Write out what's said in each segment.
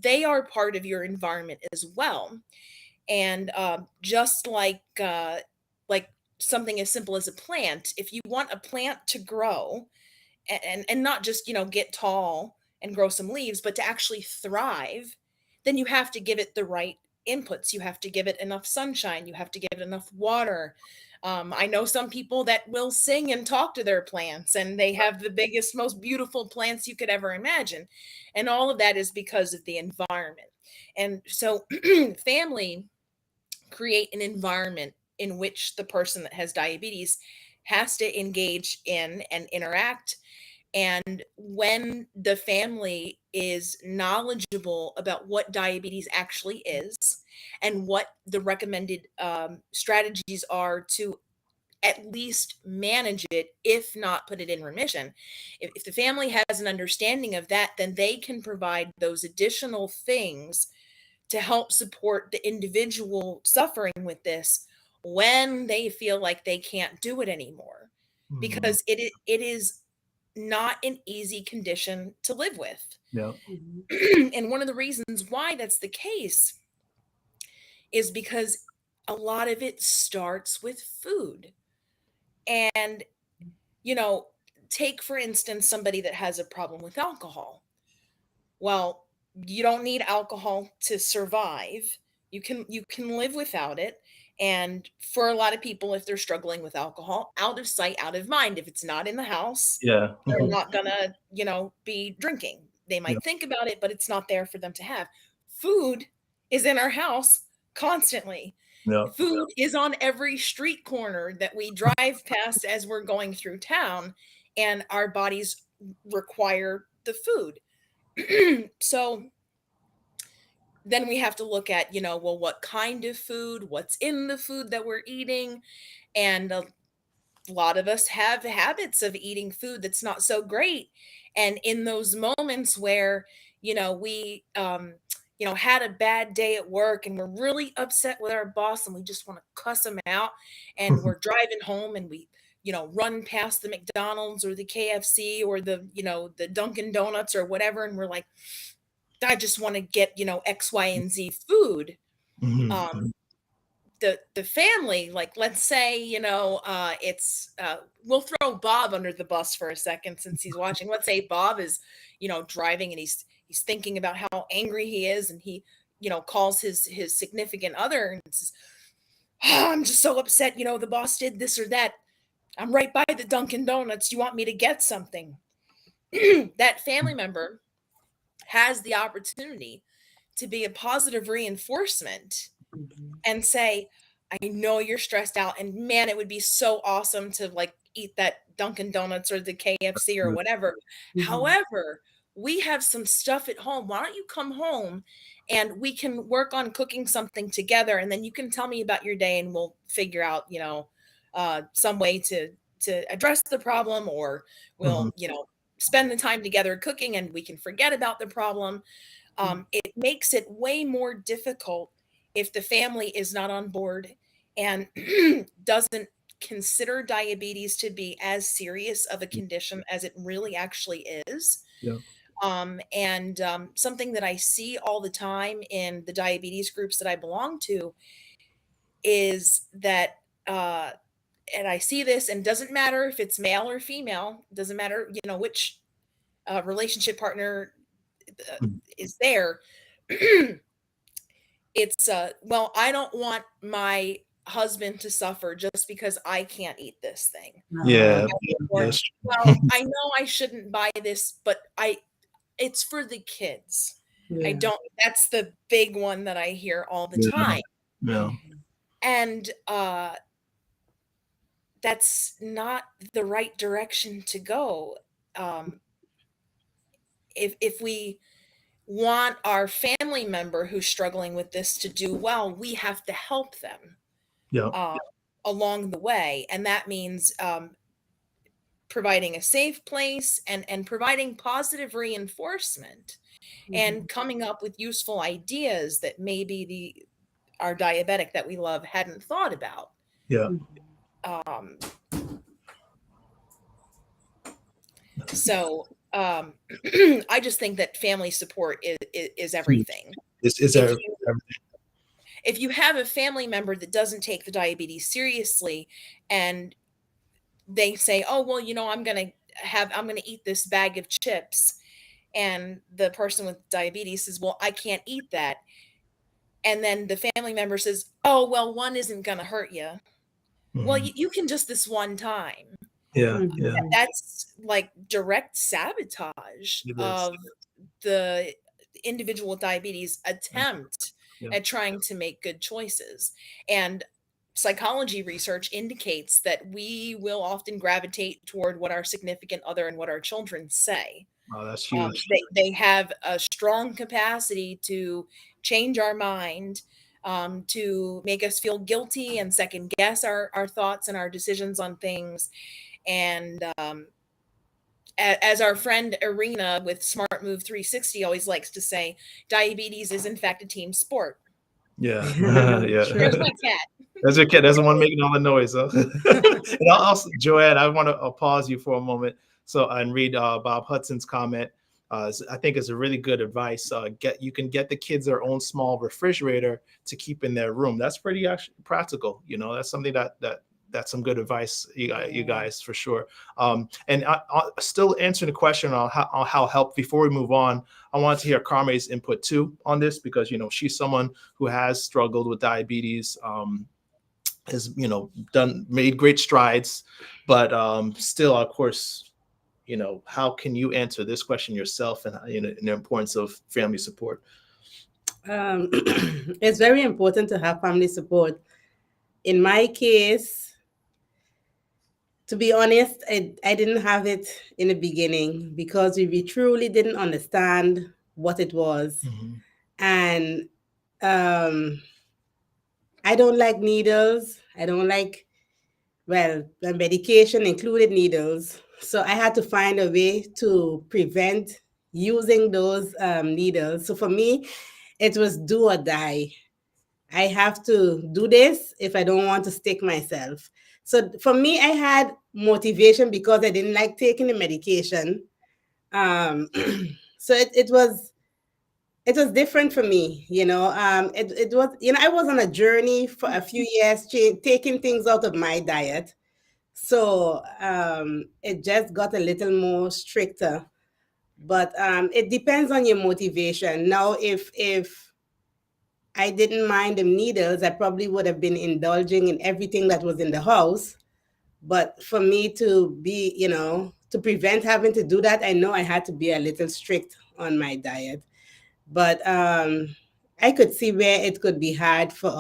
they are part of your environment as well. And just like something as simple as a plant, if you want a plant to grow and not just, get tall and grow some leaves, but to actually thrive, then you have to give it the right inputs. You have to give it enough sunshine. You have to give it enough water. I know some people that will sing and talk to their plants, and they have the biggest, most beautiful plants you could ever imagine. And all of that is because of the environment. And so, family create an environment in which the person that has diabetes has to engage in and interact. And when the family is knowledgeable about what diabetes actually is and what the recommended strategies are to at least manage it, if not put it in remission, if the family has an understanding of that, then they can provide those additional things to help support the individual suffering with this when they feel like they can't do it anymore, Mhm. because it is not an easy condition to live with. Yeah. And one of the reasons why that's the case is because a lot of it starts with food. And, you know, take for instance somebody that has a problem with alcohol. Well, you don't need alcohol to survive. You can live without it. And for a lot of people, if they're struggling with alcohol, out of sight, out of mind. If it's not in the house, Yeah. they're Mhm. not gonna, be drinking. They Yeah. might think about it, but it's not there for them to have. Food is in our house constantly. Yeah. Food is on every street corner that we drive past as we're going through town, and our bodies require the food. So then we have to look at, well, what kind of food, what's in the food that we're eating. And a lot of us have habits of eating food that's not so great. And in those moments where, we, had a bad day at work and we're really upset with our boss and we just want to cuss him out, and we're driving home and we, run past the McDonald's or the KFC or the Dunkin' Donuts or whatever, and we're like, I just want to get, X, Y, and Z food. Mhm. Um, Mhm. the family, like, let's say, it's we'll throw Bob under the bus for a second since he's watching. Let's say Bob is, driving, and he's thinking about how angry he is, and he, calls his significant other and says, "Oh, I'm just so upset, the boss did this or that. I'm right by the Dunkin' Donuts. You want me to get something?" That family member has the opportunity to be a positive reinforcement Mhm. and say, I know you're stressed out, and man, it would be so awesome to like eat that Dunkin' Donuts or the KFC or Yeah. whatever. Mhm. However, we have some stuff at home. Why don't you come home and we can work on cooking something together, and then you can tell me about your day and we'll figure out, some way to address the problem, or Mhm. we'll, spend the time together cooking and we can forget about the problem. It makes it way more difficult if the family is not on board and doesn't consider diabetes to be as serious of a condition as it really actually is. Yeah. And something that I see all the time in the diabetes groups that I belong to is that, and I see this, and doesn't matter if it's male or female, doesn't matter, which relationship partner uh, Mhm. is there. It's well, I don't want my husband to suffer just because I can't eat this thing. Uh-huh. Yeah. Or, Yes. well, I know I shouldn't buy this, but I it's for the kids. I Yeah. don't That's the big one that I hear all the Yeah. time. Yeah. Mhm. And that's not the right direction to go. Um if we want our family member who's struggling with this to do well, we have to help them Yeah. uh, along the way, and that means providing a safe place and providing positive reinforcement and Mhm. coming up with useful ideas that maybe the our diabetic that we love hadn't thought about. Yeah. Mhm. Um, so um, I just think that family support is Huge. everything. Is If there you everything? if you have a family member that doesn't take the diabetes seriously, and they say, "Oh, well, I'm gonna eat this bag of chips," and the person with diabetes says, "Well, I can't eat that," and then the family member says, "Oh, well, one isn't gonna hurt you." Well, Hmm. you can just this one time. Yeah, yeah, Mhm. That's like direct sabotage it is. of the individual with diabetes Yeah, attempt yeah. at trying to make good choices. And psychology research indicates that we will often gravitate toward what our significant other and what our children say. Oh, that's huge. They have a strong capacity to change our mind, to make us feel guilty and second guess our thoughts and our decisions on things. And as our friend Irina with Smart Move 360 always likes to say, diabetes is in fact a team sport. Yeah, yeah. There's my cat. That's your kid. That's the one making all the noise. Huh? And also, Joanne, I want to pause you for a moment and read Bob Hudson's comment. I think it's a really good advice. You can get the kids their own small refrigerator to keep in their room. That's pretty actually practical. That's something that's some good advice, you guys, for sure. And still answering the question on how help before we move on. I wanted to hear Carme's input too on this because she's someone who has struggled with diabetes. Has made great strides, but still, of course, how can you answer this question yourself, and the importance of family support? It's very important to have family support. In my case, to be honest, I didn't have it in the beginning because we truly didn't understand what it was. Hmm. And um, I don't like needles. I don't like, well, the medication included needles. So I had to find a way to prevent using those needles. So for me, it was do or die. I have to do this if I don't want to stick myself. So for me, I had motivation because I didn't like taking the medication. Um, so it was different for me, it was, I was on a journey for a few years, taking things out of my diet. So it just got a little more stricter. But it depends on your motivation. Now, if I didn't mind the needles, I probably would have been indulging in everything that was in the house. But for me to be, to prevent having to do that, I know I had to be a little strict on my diet. But I could see where it could be hard for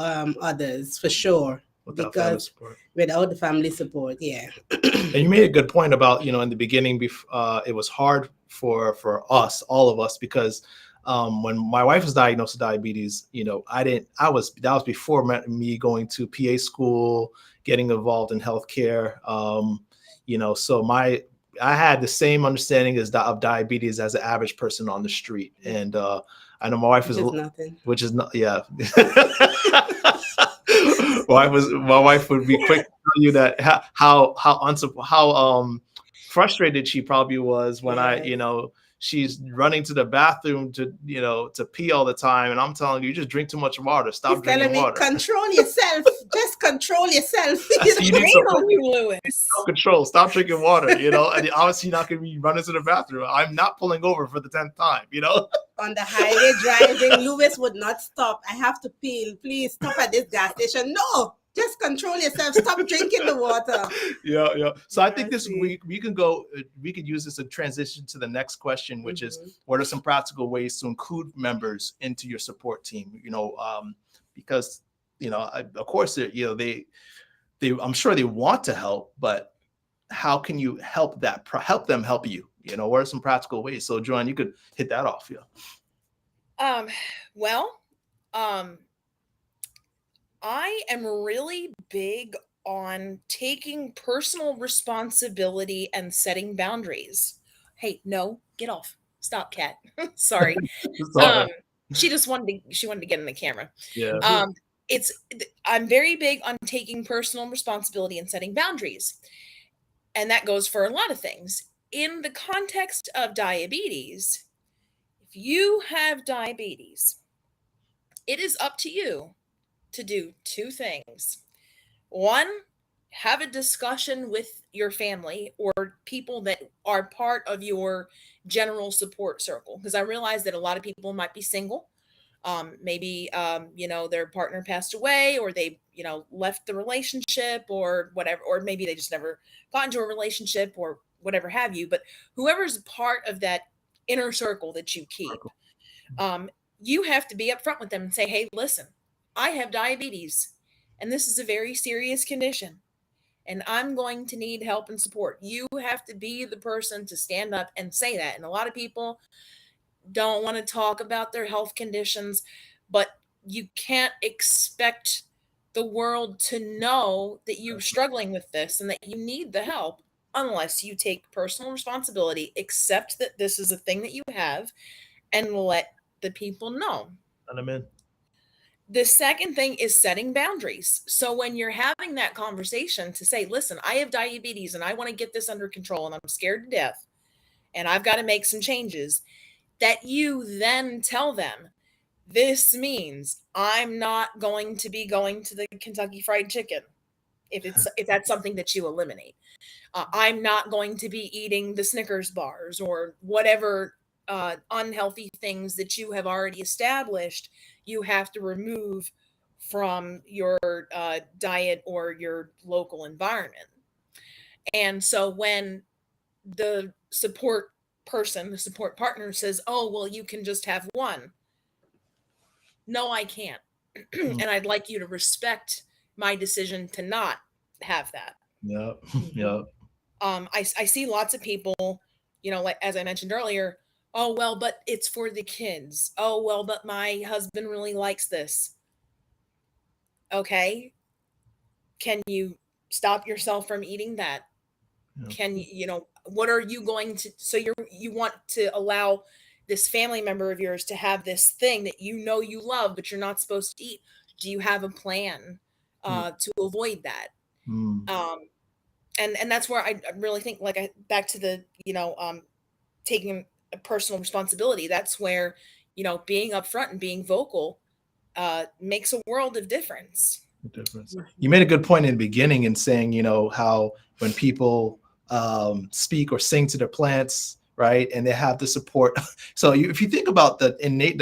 others, for sure, Without family because support. without the family support, yeah. And you made a good point about in the beginning, it was hard for us, all of us, because when my wife was diagnosed with diabetes, that was before me going to PA school, getting involved in healthcare. So I had the same understanding of diabetes as the average person on the street, and I know my wife Which is, is nothing. which is not, yeah. My wife would be quick to tell you that how frustrated she probably was when Yes. she's running to the bathroom to pee all the time, and I'm telling you just drink too much water, He's stop telling drinking me, water. control yourself. Just control yourself. I said, you need Shame some on you, Lewis. control, stop drinking water, and obviously you're not going to be running to the bathroom. I'm not pulling over for the 10th time. On the highway driving, Lewis would not stop. I have to pee. Please stop at this gas station. No, just control yourself. Stop drinking the water. Yeah. So I think Yeah, this see. week we could use this to transition to the next question, which is, Mhm. what are some practical ways to include members into your support team? Because of course they I'm sure they want to help, but how can you help them help you? What are some practical ways? So Joanne, you could hit that off. Yeah. Um, well, um, I am really big on taking personal responsibility and setting boundaries. Hey, no, get off. Stop, cat. Sorry. Sorry. Um, she wanted to get in the camera. Yeah. Um, I'm very big on taking personal responsibility and setting boundaries. And that goes for a lot of things. in the context of diabetes, if you have diabetes, it is up to you to do two things. One, have a discussion with your family or people that are part of your general support circle. Because I realize that a lot of people might be single. Maybe, their partner passed away, or they, left the relationship or whatever, or maybe they just never got into a relationship or whatever have you. But whoever's part of that inner circle that you keep, um, you have to be upfront with them and say, hey, listen, I have diabetes and this is a very serious condition and I'm going to need help and support. You have to be the person to stand up and say that. And a lot of people don't want to talk about their health conditions, but you can't expect the world to know that you're struggling with this and that you need the help unless you take personal responsibility, accept that this is a thing that you have, and let the people know. And I'm in. The second thing is setting boundaries. So when you're having that conversation to say, listen, I have diabetes and I want to get this under control and I'm scared to death and I've got to make some changes, that you then tell them, this means I'm not going to be going to the Kentucky Fried Chicken if that's something that you eliminate. I'm not going to be eating the Snickers bars or whatever unhealthy things that you have already established. You have to remove from your diet or your local environment. And so when the support person, the support partner says, oh, well, you can just have one. No, I can't. And I'd like you to respect my decision to not have that. Yep. Yep. I see lots of people, like as I mentioned earlier, oh, well, but it's for the kids. Oh, well, but my husband really likes this. Okay. Can you stop yourself from eating that? Yep. Can you, what are you going to, so you want to allow this family member of yours to have this thing that you love, but you're not supposed to eat. Do you have a plan to avoid that? And that's where I really think, like, back to the, taking a personal responsibility. That's where, being upfront and being vocal makes a world of difference. You made a good point in the beginning in saying, how when people speak or sing to their plants, right, and they have the support. So if you think about the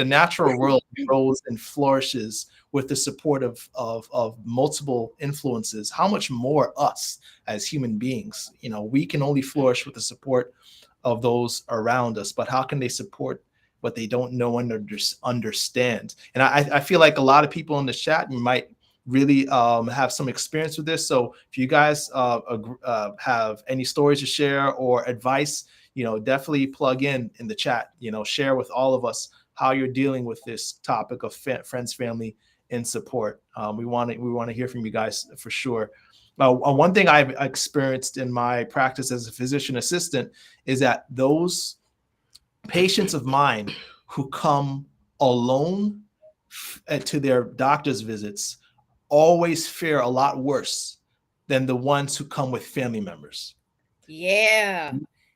natural world grows and flourishes with the support of multiple influences, how much more us as human beings? We can only flourish with the support of those around us, but how can they support what they don't know and understand? And I feel like a lot of people in the chat might really have some experience with this. So if you guys have any stories to share or advice, definitely plug in the chat, share with all of us how you're dealing with this topic of friends, family, and support. We want to hear from you guys for sure. One thing I've experienced in my practice as a physician assistant is that those patients of mine who come alone to their doctor's visits always fare a lot worse than the ones who come with family members. Yeah,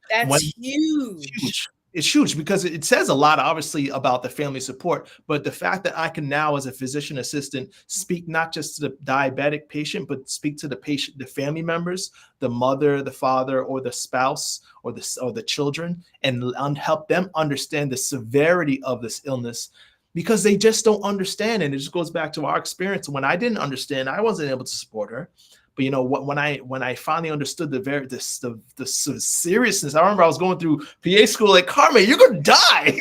that's huge. It's huge because it says a lot, obviously, about the family support, but the fact that I can now, as a physician assistant, speak not just to the diabetic patient, but speak to the patient, the family members, the mother, the father, or the spouse, or the children, and help them understand the severity of this illness, because they just don't understand. And it just goes back to our experience. When I didn't understand, I wasn't able to support her. But when I finally understood the seriousness, I remember I was going through PA school, like, Carmen, you're gonna die.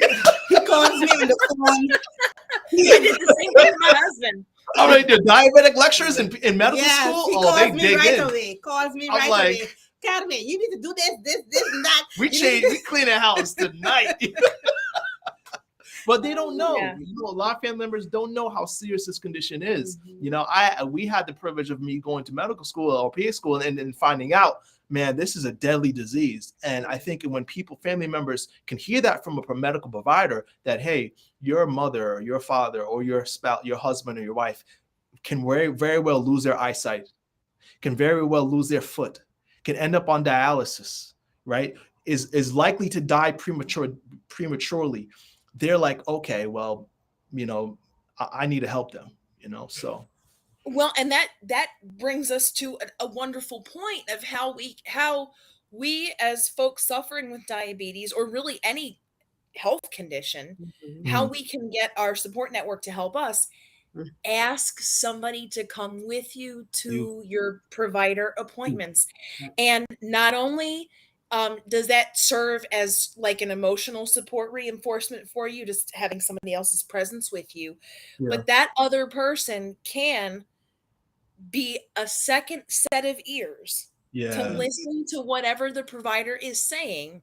He calls me on the phone. I did the same thing with my husband. I'm like, the diabetic lectures in medical school. He calls me right away. Calls me right away. Carmen, you need to do this, and that. We clean the house tonight. But they don't know. Yeah. A lot of family members don't know how serious this condition is. We had the privilege of me going to medical school or PA school and finding out, man, this is a deadly disease. And I think when family members can hear that from a medical provider, that, hey, your mother or your father or your spouse, your husband or your wife can very, very well lose their eyesight, can very well lose their foot, can end up on dialysis, right? is likely to die prematurely, they're like, okay, well, I need to help them, so. Well, and that brings us to a wonderful point of how we as folks suffering with diabetes, or really any health condition, how Mhm. Mhm. we can get our support network to help us. Mhm. Ask somebody to come with you You. to your provider appointments. And not only does that serve as like an emotional support reinforcement for you, just having somebody else's presence with you, Yeah. but that other person can be a second set of ears to Yeah. listen to whatever the provider is saying,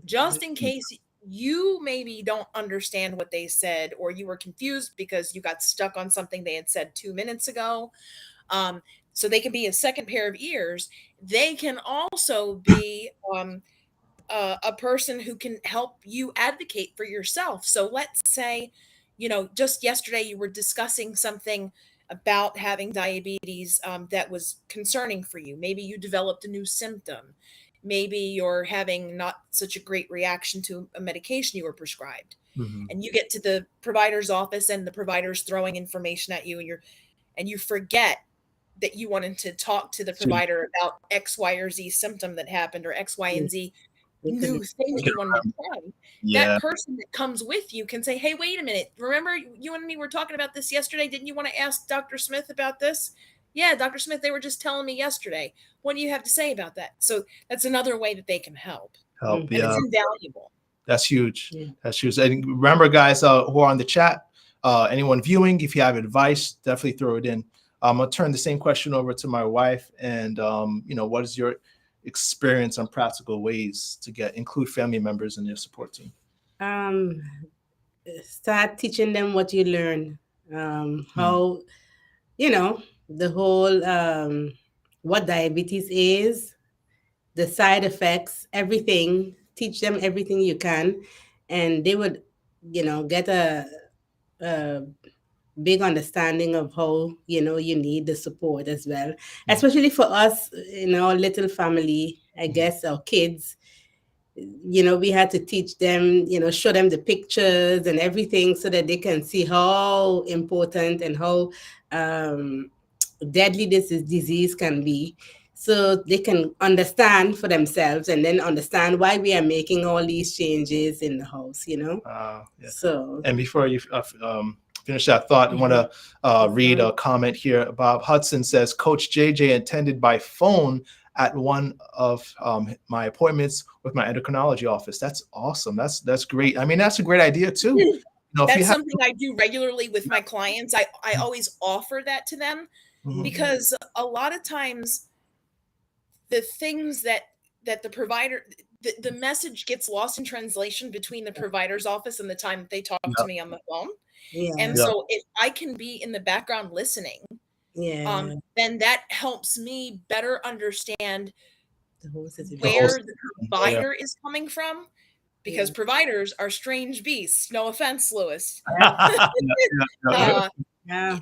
just in Mhm. case you maybe don't understand what they said, or you were confused because you got stuck on something they had said 2 minutes ago. Um, so they can be a second pair of ears. They can also be a person who can help you advocate for yourself. So let's say, just yesterday you were discussing something about having diabetes that was concerning for you. Maybe you developed a new symptom. Maybe you're having not such a great reaction to a medication you were prescribed. Mhm. And you get to the provider's office and the provider's throwing information at you, and you forget that you wanted to talk to the So you provider about X, Y, or Z symptom that happened, or X, Y, and Yeah, Z they could. new thing that can you wanted to remember. try. That Yeah. person that comes with you can say, "Hey, wait a minute. Remember you and me were talking about this yesterday? Didn't you want to ask Dr. Smith about this?" "Yeah, Dr. Smith, they were just telling me yesterday. What do you have to say about that?" So that's another way that they can help. Help. And Mhm. it's Yeah. invaluable. That's huge. Yeah. That's huge. And remember, guys, who are on the chat, anyone viewing, if you have advice, definitely throw it in. I'll turn the same question over to my wife. And what is your experience on practical ways to include family members in your support team? Um, Start teaching them what you learn. Hmm. How the whole what diabetes is, the side effects, everything. Teach them everything you can, and they would, get a big understanding of how you need the support as well, Hmm. especially for us in our little family. I Hmm. guess our kids, we had to teach them, show them the pictures and everything so that they can see how important and how um, deadly disease can be, so they can understand for themselves and then understand why we are making all these changes in the house. Yeah. So And before you finish that thought, I want to read sorry. a comment here. Bob Hudson says, Coach JJ attended by phone at one of my appointments with my endocrinology office. That's awesome. That's great. I mean, that's a great idea too. If you That's have. something I do regularly with my clients. I always offer that to them, Mhm. because a lot of times the things that the provider, the message gets lost in translation between the provider's office and the time that they talk to Yeah, me on the phone. And Yeah, yeah, so if I can be in the background listening, yeah, then that helps me better understand the whole the whole. where situation. the Yeah. provider is coming from, because Yeah, providers are strange beasts. No offense, Lewis. Yeah, yeah, uh, yeah,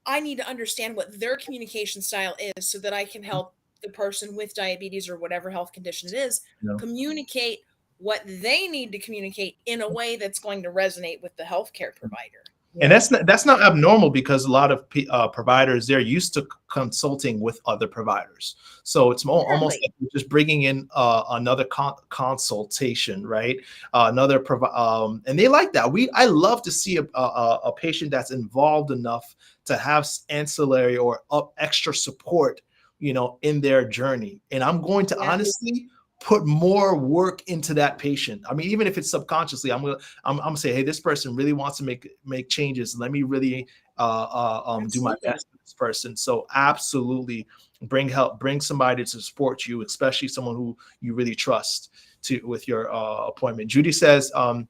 I need to understand what their communication style is so that I can help the person with diabetes or whatever health condition it is yeah. communicate what they need to communicate in a way that's going to resonate with the healthcare provider. And yeah, that's not abnormal, because a lot of providers, they're used to consulting with other providers, so it's almost Exactly. like you're just bringing in another consultation, right? And they like that. I love to see a patient that's involved enough to have ancillary or extra support, in their journey. And I'm going to Yeah. honestly put more work into that patient. I mean, even if it's subconsciously, I'm gonna say, hey, this person really wants to make changes. Let me really do my Absolutely. best for this person. So absolutely bring somebody to support you, especially someone who you really trust with your appointment. Judy says, it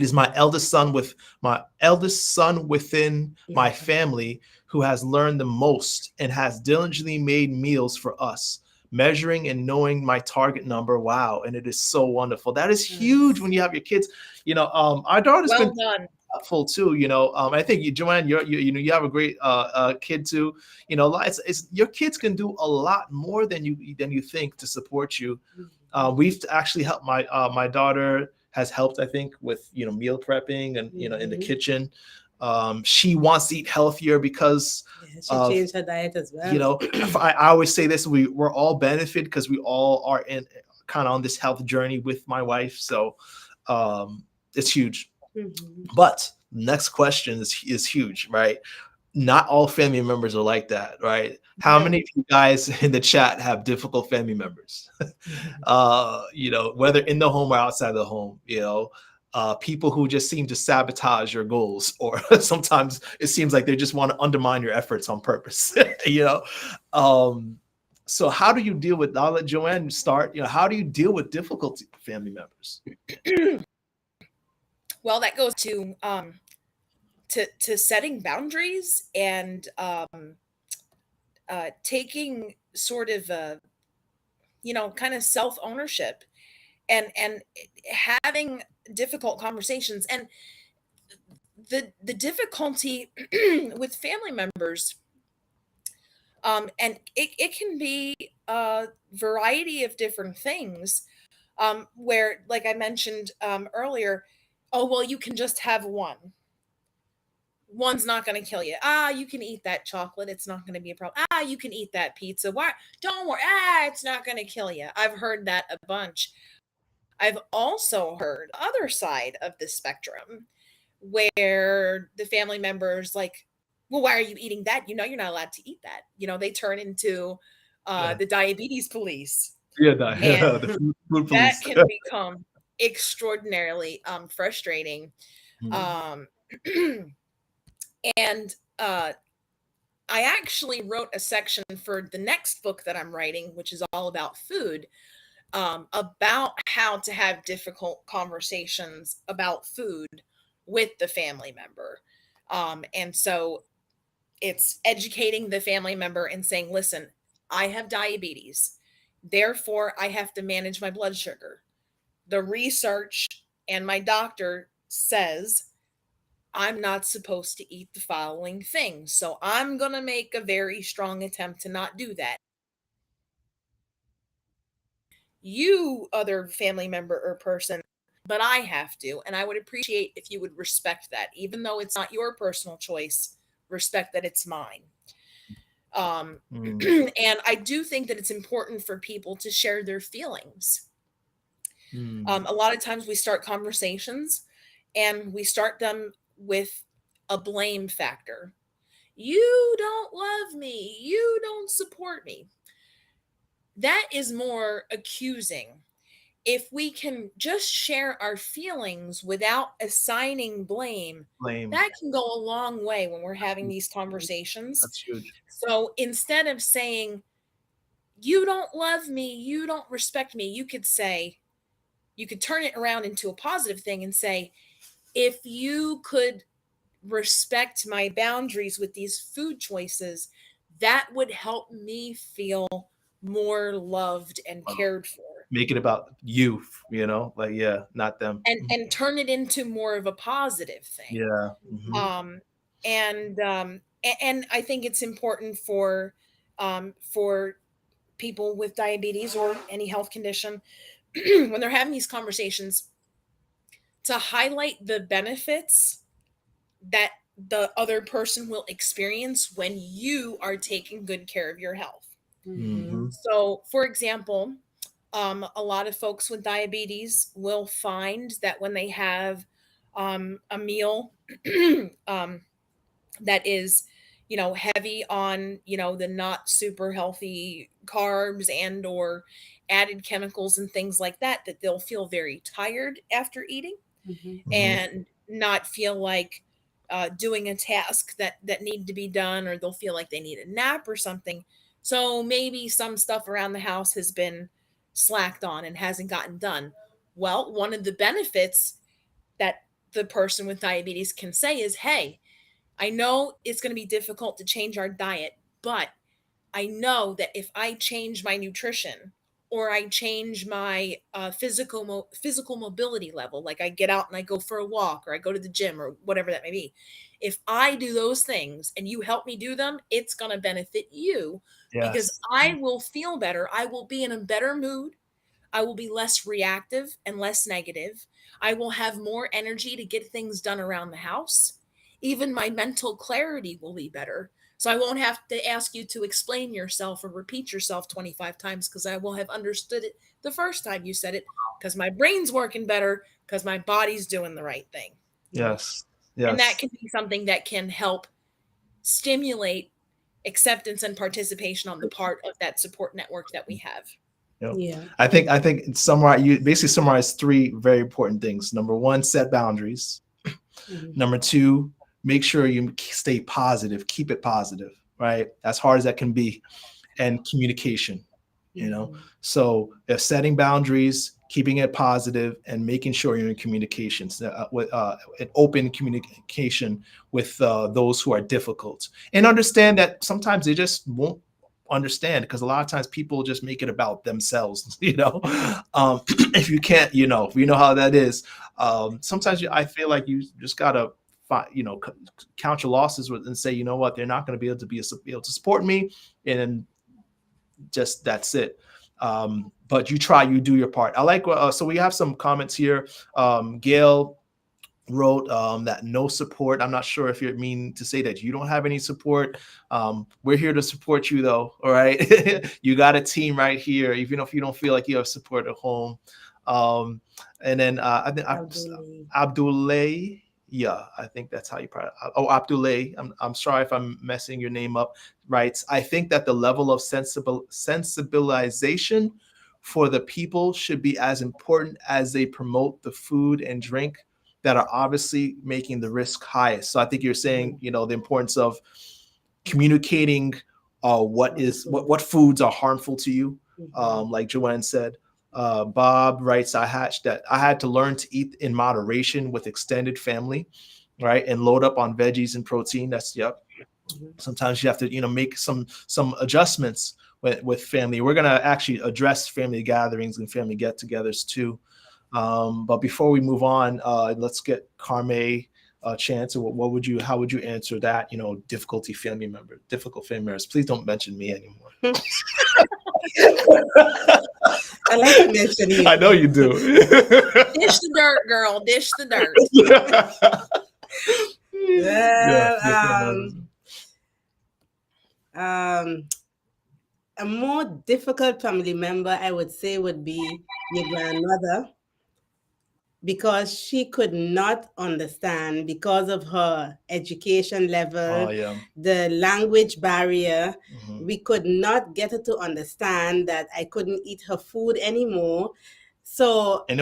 is my eldest son within yeah. my family who has learned the most and has diligently made meals for us, measuring and knowing my target number. Wow. And it is so wonderful. That is huge Yes. when you have your kids. Our daughter's been Well done. helpful too. I think Joanne, you have a great kid too. It's your kids can do a lot more than you think to support you. We've actually helped my daughter has helped, I think, with meal prepping and in the kitchen. She wants to eat healthier because Yeah, she of changed her diet as well. I always say this: we're all benefit because we all are in kind of on this health journey with my wife. So it's huge. But next question is huge, right? Not all family members are like that, right? How No. many of you guys in the chat have difficult family members? Whether in the home or outside the home, people who just seem to sabotage your goals, or sometimes it seems like they just want to undermine your efforts on purpose. So how do you deal with? I'll let Joanne start. How do you deal with difficult family members? Well, that goes to setting boundaries and taking sort of kind of self ownership and having difficult conversations. And the difficulty with family members, and it can be a variety of different things, where, like I mentioned earlier, oh well, you can just have one's not going to kill you. You can eat that chocolate, it's not going to be a problem. You can eat that pizza, why, don't worry, it's not going to kill you. I've heard that a bunch. I've also heard the other side of the spectrum, where the family members like, well, why are you eating that? You're not allowed to eat that. They turn into the diabetes police. Yeah, And the food that police. can become extraordinarily frustrating. Um, and I actually wrote a section for the next book that I'm writing, which is all about food, about how to have difficult conversations about food with the family member. And so it's educating the family member and saying, listen, I have diabetes. Therefore, I have to manage my blood sugar. The research and my doctor says I'm not supposed to eat the following things. So I'm going to make a very strong attempt to not do that. You, other family member or person, but I have to. And I would appreciate if you would respect that, even though it's not your personal choice, respect that it's mine. And I do think that it's important for people to share their feelings. A lot of times we start conversations and we start them with a blame factor. You don't love me. You don't support me. That is more accusing. If we can just share our feelings without assigning blame, that can go a long way when we're having these conversations. That's huge. So instead of saying, you don't love me, you don't respect me, you could turn it around into a positive thing and say, if you could respect my boundaries with these food choices, that would help me feel more loved and cared for. Make it about you, not them. And turn it into more of a positive thing. Yeah. And I think it's important for people with diabetes or any health condition when they're having these conversations to highlight the benefits that the other person will experience when you are taking good care of your health. So, for example, a lot of folks with diabetes will find that when they have a meal that is, heavy on, the not super healthy carbs and or added chemicals and things like that, that they'll feel very tired after eating and not feel like doing a task that need to be done, or they'll feel like they need a nap or something. So maybe some stuff around the house has been slacked on and hasn't gotten done. Well, one of the benefits that the person with diabetes can say is, hey, I know it's going to be difficult to change our diet, but I know that if I change my nutrition or I change my physical mobility level, like I get out and I go for a walk or I go to the gym or whatever that may be, if I do those things and you help me do them, it's going to benefit you because I will feel better. I will be in a better mood. I will be less reactive and less negative. I will have more energy to get things done around the house. Even my mental clarity will be better. So I won't have to ask you to explain yourself or repeat yourself 25 times because I will have understood it the first time you said it because my brain's working better because my body's doing the right thing. Yes. And that Yes. can be something that can help stimulate acceptance and participation on the part of that support network that we have. Yep. Yeah. I think summarize, you basically summarize three very important things. Number one, set boundaries. Mhm. Number two, make sure you stay positive, keep it positive, right? As hard as that can be. And communication, So if setting boundaries, keeping it positive, and making sure you're in communications, with an open communication with those who are difficult, and understand that sometimes they just won't understand because a lot of times people just make it about themselves. If you can't, we know how that is. Sometimes I feel like you just gotta count your losses and say, you know what, they're not going to be able to support me, and just that's it. But you do your part. I like so we have some comments here. Gail wrote that no support. I'm not sure if you mean to say that you don't have any support. We're here to support you though. All right. You got a team right here, even if you don't feel like you have support at home. And then I think Abdullah. Yeah, I think that's how you probably. Oh, Abdullah. I'm sorry if I'm messing your name up. Writes, I think that the level of sensibilization for the people should be as important as they promote the food and drink that are obviously making the risk highest. So I think you're saying, the importance of communicating what foods are harmful to you, like Joanne said. Bob writes, I had to learn to eat in moderation with extended family, right, and load up on veggies and protein. That's Sometimes you have to make some adjustments with family. We're going to actually address family gatherings and family get-togethers too. But before we move on, let's get Carme a chance. How would you answer that? Difficult family members. Please don't mention me anymore. I like to mention you. I know you do. Dish the dirt, girl. Dish the dirt. A more difficult family member, I would say, would be your grandmother, because she could not understand, because of her education level, the language barrier. We could not get her to understand that I couldn't eat her food anymore. So, and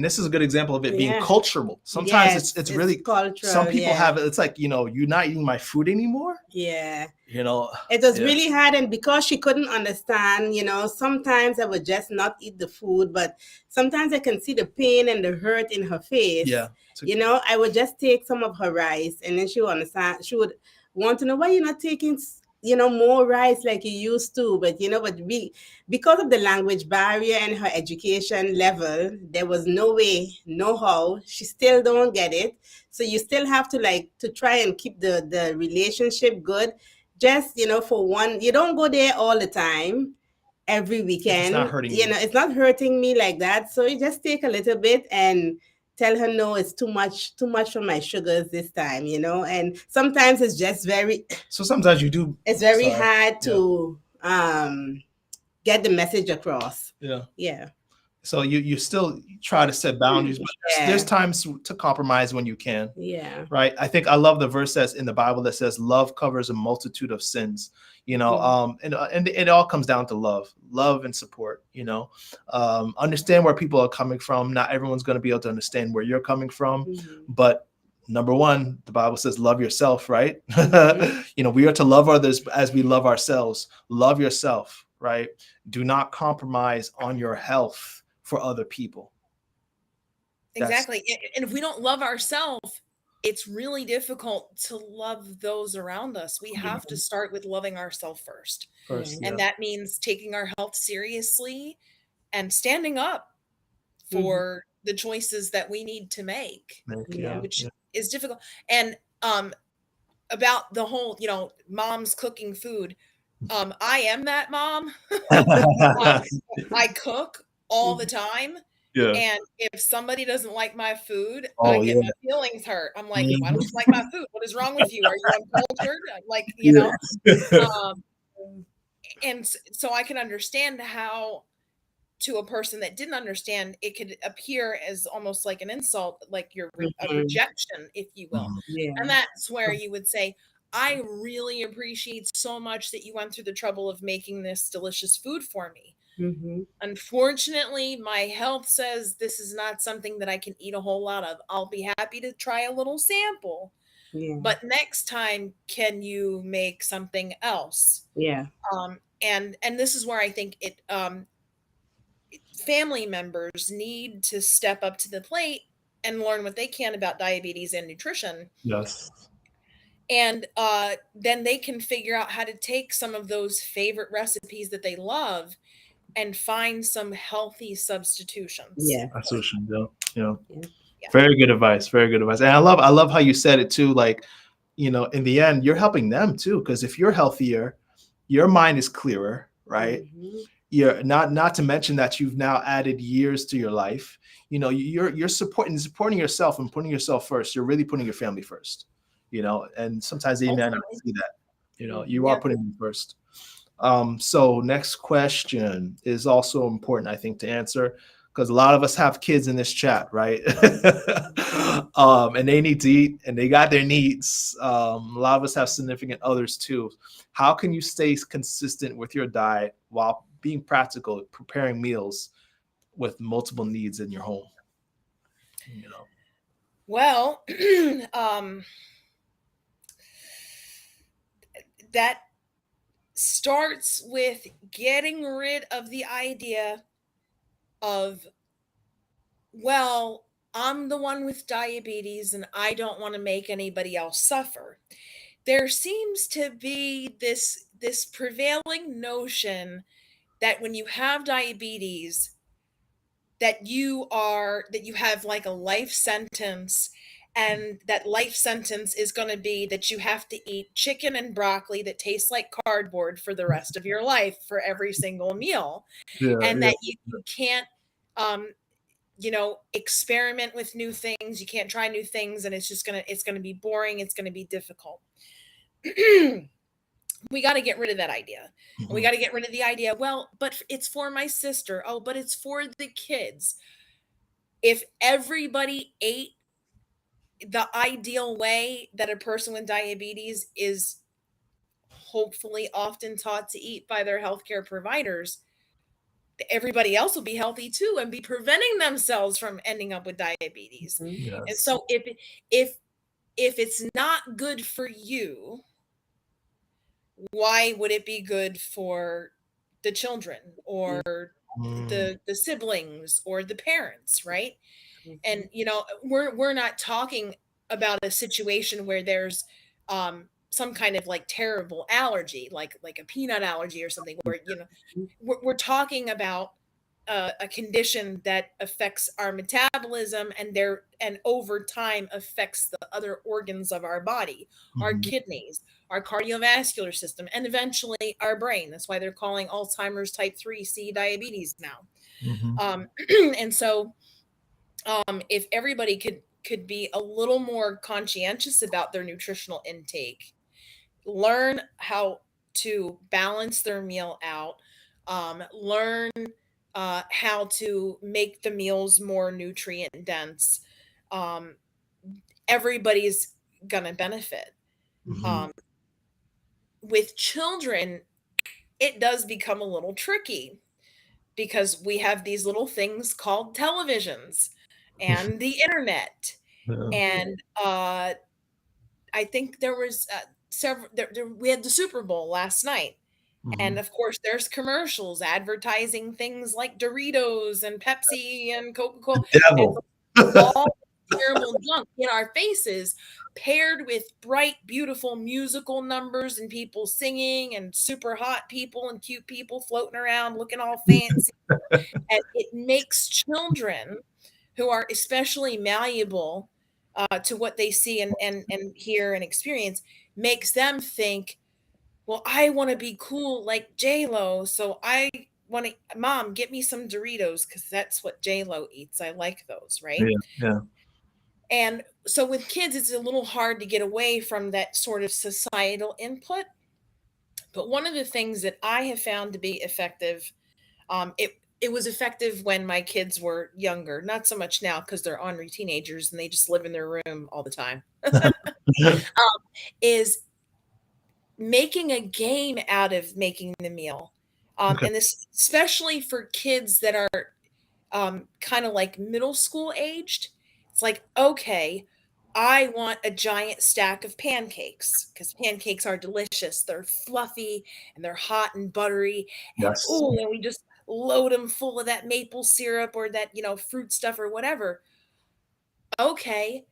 this is a good example of it being cultural. Sometimes it's really cultural. Some people have it. It's like, you're not eating my food anymore. Yeah. It was really hard. And because she couldn't understand, sometimes I would just not eat the food, but sometimes I can see the pain and the hurt in her face. Yeah. I would just take some of her rice, and then she would understand. She would want to know, why you're not taking more rice like you used to. But because of the language barrier and her education level, there was no way, no how. She still don't get it. So you still have to try and keep the relationship good. Just, for one, you don't go there all the time, every weekend. It's not hurting you. It's not hurting me like that. So you just take a little bit and tell her, no, it's too much for my sugars this time, and sometimes it's just so sometimes you do. It's very hard to get the message across. Yeah. So you still try to set boundaries, but there's times to compromise when you can. Yeah. Right. I think I love the verse that's in the Bible that says love covers a multitude of sins. And it all comes down to love and support. Understand where people are coming from. Not everyone's going to be able to understand where you're coming from, but number one, the Bible says love yourself, right? We are to love others as we love ourselves. Love yourself, right? Do not compromise on your health for other people. Exactly. And if we don't love ourselves, it's really difficult to love those around us. We have to start with loving ourselves first. And that means taking our health seriously and standing up for the choices that we need to make, which is difficult. And about the whole, mom's cooking food. I am that mom. I cook all the Mhm. time. Yeah. And if somebody doesn't like my food, I Oh get yeah. my feelings hurt. I'm like, why don't Mhm. you like my food? What is wrong with you? Are you uncultured? Like, Yeah. um, and so I can understand how to a person that didn't understand, it could appear as almost like an insult, like a Mhm. rejection, if you will. Mhm. And Yeah. that's where you would say, I really appreciate so much that you went through the trouble of making this delicious food for me. Mhm. Unfortunately, my health says this is not something that I can eat a whole lot of. I'll be happy to try a little sample, Yeah. but next time, can you make something else? Yeah. And this is where I think family members need to step up to the plate and learn what they can about diabetes and nutrition. Yes. And then they can figure out how to take some of those favorite recipes that they love and find some healthy substitutions. Yeah. That's what you do. Yeah. Yeah. Yeah. Very good advice. Very good advice. And I love how you said it too. Like, in the end, you're helping them too. Because if you're healthier, your mind is clearer, right? Mhm. You're not to mention that you've now added years to your life. You're supporting yourself and putting yourself first. You're really putting your family first. And sometimes they may not Ultimately, see that. You Mhm. are yeah. putting them first. So next question is also important, I think, to answer because a lot of us have kids in this chat, right? And they need to eat and they got their needs. A lot of us have significant others too. How can you stay consistent with your diet while being practical, preparing meals with multiple needs in your home? You know. Well, um, that starts with getting rid of the idea of, well, I'm the one with diabetes and I don't want to make anybody else suffer. There seems to be this prevailing notion that when you have diabetes, that you have like a life sentence, and that life sentence is going to be that you have to eat chicken and broccoli that tastes like cardboard for the rest of your life for every single meal, Yeah, and yeah. that you can't um experiment with new things, you can't try new things, and it's gonna be boring, it's gonna be difficult. We got to get rid of that idea. And we Mhm. got to get rid of the idea, well, but it's for my sister. Oh, but it's for the kids. If everybody ate the ideal way that a person with diabetes is hopefully often taught to eat by their healthcare providers, everybody else will be healthy too and be preventing themselves from ending up with diabetes. Mhm. And Yes. so if it's not good for you, why would it be good for the children or Yeah. Mm, the siblings or the parents, right? And Mhm. we're not talking about a situation where there's some kind of like terrible allergy, like a peanut allergy or something, where we're talking about a condition that affects our metabolism, and over time affects the other organs of our body, our mhm, kidneys, our cardiovascular system, and eventually our brain. That's why they're calling Alzheimer's type 3C diabetes now. mhm, And so if everybody could be a little more conscientious about their nutritional intake, learn how to balance their meal out, learn how to make the meals more nutrient dense, um, everybody's gonna benefit. mhm. Um, with children, it does become a little tricky because we have these little things called televisions and the internet. Yeah. And I think there was several. We had the Super Bowl last night, and Mhm. of course, there's commercials advertising things like Doritos and Pepsi and Coca The Cola, and devil. all terrible junk in our faces, paired with bright, beautiful musical numbers and people singing and super hot people and cute people floating around looking all fancy, and it makes children who are especially malleable to what they see and hear and experience, makes them think, well, I want to be cool like J Lo, so want to, Mom, get me some Doritos because that's what J-Lo eats. I like those, right? Yeah, yeah. And so with kids, it's a little hard to get away from that sort of societal input. But one of the things that I have found to be effective, it was effective when my kids were younger, not so much now because they're ornery teenagers and they just live in their room all the time, is making a game out of making the meal. Okay. And this, especially for kids that are kind of like middle school aged. It's like, okay, I want a giant stack of pancakes because pancakes are delicious. They're fluffy and they're hot and buttery. And Yes. oh, and we just load them full of that maple syrup or that, fruit stuff or whatever. Okay,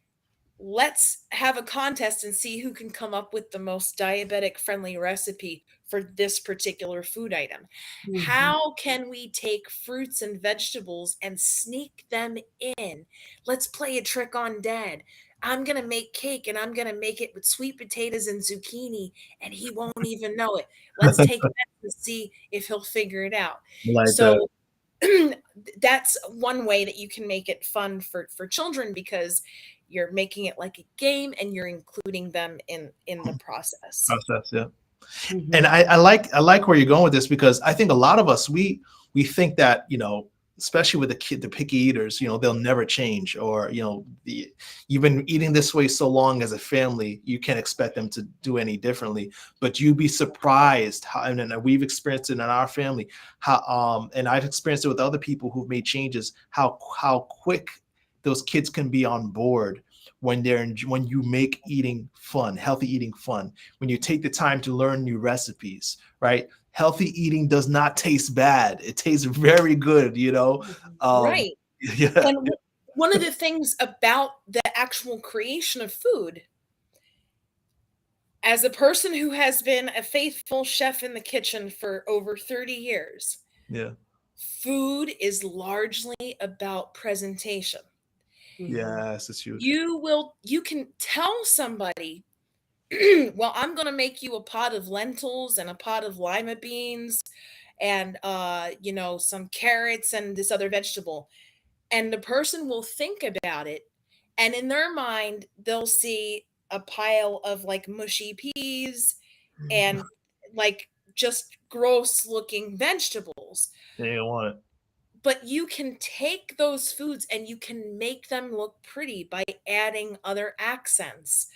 let's have a contest and see who can come up with the most diabetic friendly recipe for this particular food item. Mhm. How can we take fruits and vegetables and sneak them in? Let's play a trick on dad. I'm going to make cake and I'm going to make it with sweet potatoes and zucchini and he won't even know it. Let's take that and see if he'll figure it out. Like that. So that's one way that you can make it fun for children because you're making it like a game and you're including them in the process. Process, yeah. And Mhm. I like where you're going with this because I think a lot of us we think that especially with the picky eaters, they'll never change, or you've been eating this way so long as a family, you can't expect them to do any differently. But you'd be surprised how, and we've experienced it in our family, how and I've experienced it with other people who've made changes, how quick those kids can be on board when when you make eating fun, healthy eating fun, when you take the time to learn new recipes, right? Healthy eating does not taste bad. It tastes very good. Um, Right. yeah, And one of the things about the actual creation of food, as a person who has been a faithful chef in the kitchen for over 30 years, yeah, food is largely about presentation. Mhm. yes, it's huge. You can tell somebody, well, I'm going to make you a pot of lentils and a pot of lima beans and some carrots and this other vegetable, and the person will think about it, and in their mind they'll see a pile of like mushy peas and like just gross looking vegetables. They don't want it. But you can take those foods and you can make them look pretty by adding other accents.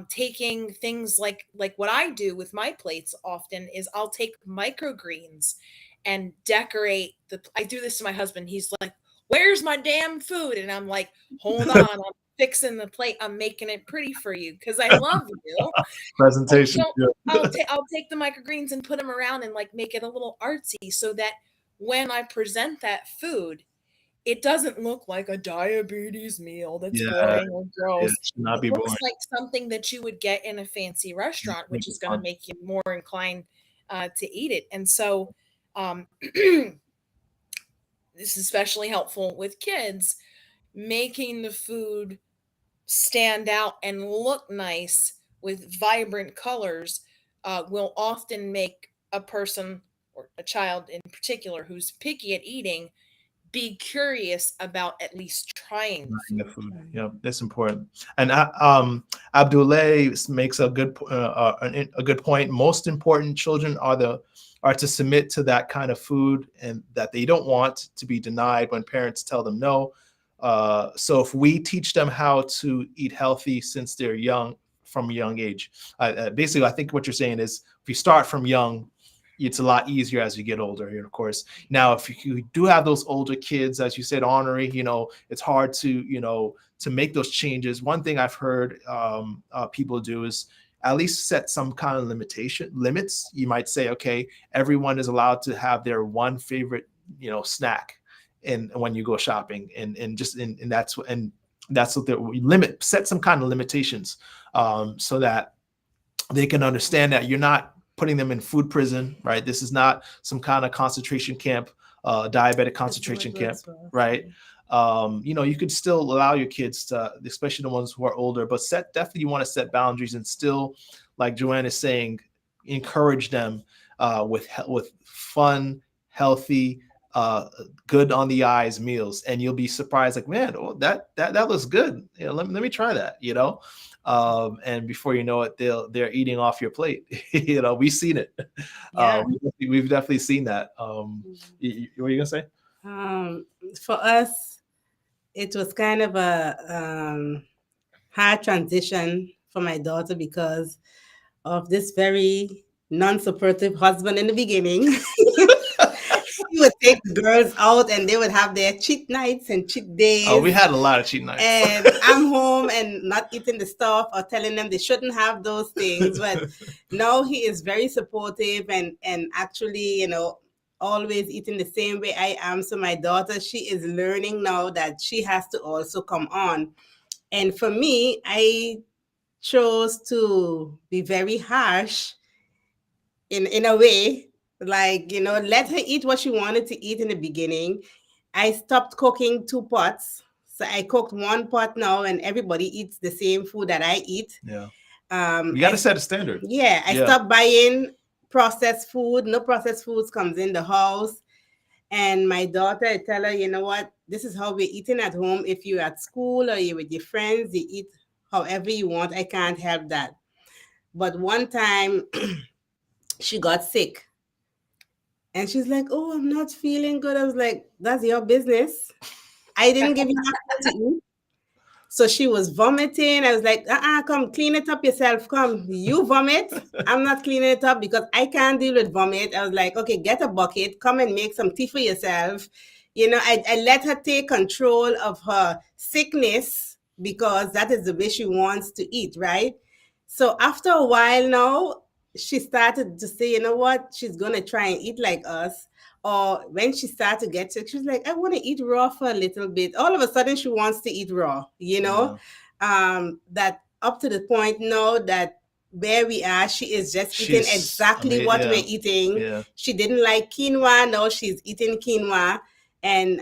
Taking things like what I do with my plates often is I'll take microgreens and decorate the. I do this to my husband. He's like, "Where's my damn food?" And I'm like, "Hold on, I'm fixing the plate. I'm making it pretty for you because I love you." And Presentation. Yeah. I'll take the microgreens and put them around and like make it a little artsy so that when I present that food, it doesn't look like a diabetes meal that's Yeah, boring or yeah, gross. it should not It be looks boring. like something that you would get in a fancy restaurant, Make which it is going to fun. make you more inclined to eat it. And so, this is especially helpful with kids, making the food stand out and look nice with vibrant colors will often make a person or a child in particular who's picky at eating be curious about at least trying the The food. food. Yeah, that's important. And Abdullah makes a good point. Most important children are to submit to that kind of food and that they don't want to be denied when parents tell them no. So if we teach them how to eat healthy since they're young, from a young age, basically, I think what you're saying is if you start from young, it's a lot easier as you get older. Of course, now, if you do have those older kids, as you said, ornery, it's hard to make those changes. One thing I've heard people do is at least set some kind of limits. You might say, okay, everyone is allowed to have their one favorite, snack, and when you go shopping, and that's what we limit. Set some kind of limitations, so that they can understand that you're not putting them in food prison, right? This is not some kind of concentration camp, diabetic That's how concentration it camp, works for us. right? You could still allow your kids to, especially the ones who are older, but definitely you want to set boundaries and still, like Joanne is saying, encourage them with fun, healthy, good on the eyes meals, and you'll be surprised, like, man, oh, that looks good. Let me try that. And before you know it, they're eating off your plate. We've seen it. Yeah. We've definitely seen that. What are you gonna say? For us, it was kind of a hard transition for my daughter because of this very non-supportive husband in the beginning. He would take the girls out and they would have their cheat nights and cheat days. Oh, we had a lot of cheat nights. And I'm home and not eating the stuff or telling them they shouldn't have those things. But now he is very supportive and actually, always eating the same way I am. So my daughter, she is learning now that she has to also come on. And for me, I chose to be very harsh in a way, like, let her eat what she wanted to eat in the beginning. I stopped cooking 2 pots. So I cooked 1 pot now and everybody eats the same food that I eat. Yeah. You got to set a standard. Yeah. I stopped buying processed food. No processed foods comes in the house. And my daughter, I tell her, you know what? This is how we're eating at home. If you're at school or you're with your friends, you eat however you want. I can't help that. But one time she got sick. And she's like, oh, I'm not feeling good. I was like, that's your business. I didn't give you nothing to eat. So she was vomiting. I was like, come clean it up yourself. Come, you vomit. I'm not cleaning it up because I can't deal with vomit. I was like, okay, get a bucket. Come and make some tea for yourself. I let her take control of her sickness because that is the way she wants to eat, right? So after a while now, she started to say, you know what? She's going to try and eat like us. Or when she started to get sick, she was like, I want to eat raw for a little bit. All of a sudden, she wants to eat raw, that up to the point now that where we are, she is just eating exactly what we're eating. Yeah. She didn't like quinoa. Now she's eating quinoa. And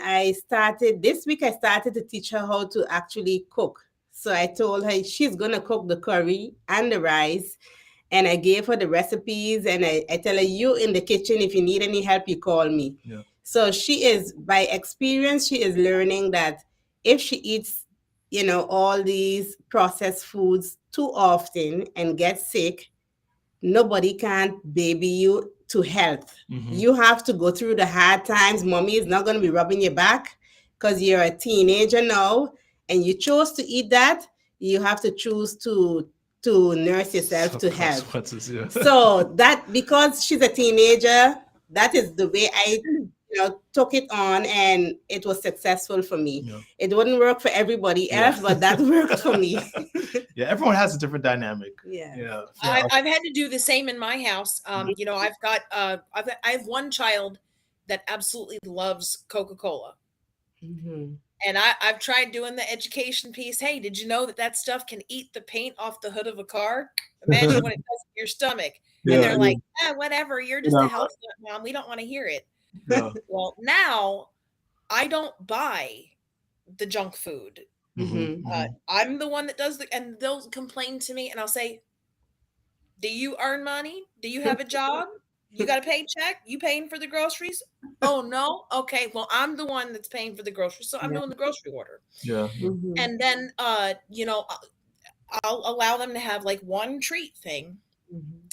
this week, I started to teach her how to actually cook. So I told her she's going to cook the curry and the rice. And I gave her the recipes and I tell her, you in the kitchen, if you need any help, you call me. Yeah. So she is, by experience, she is learning that if she eats, all these processed foods too often and gets sick, nobody can baby you to health. Mm-hmm. You have to go through the hard times. Mommy is not going to be rubbing your back because you're a teenager now and you chose to eat that. You have to choose to nurse yourself to health. Yeah. So that, because she's a teenager, that is the way I took it on, and it was successful for me. Yeah. It wouldn't work for everybody else, but that worked for me. Yeah, everyone has a different dynamic. Yeah. I've had to do the same in my house. I've got I have one child that absolutely loves Coca-Cola. Mm-hmm. And I've tried doing the education piece. Hey, did you know that stuff can eat the paint off the hood of a car? Imagine what it does to your stomach. Yeah, and they're like, whatever, you're just a health nut, Mom. We don't want to hear it. Yeah. Well, now I don't buy the junk food. Mm-hmm. I'm the one that does and they'll complain to me and I'll say, do you earn money? Do you have a job? You got a paycheck? You paying for the groceries? Oh, no? Okay. Well, I'm the one that's paying for the groceries. So I'm doing the grocery order. Yeah. Mm-hmm. And then, I'll allow them to have like one treat thing. Mm-hmm.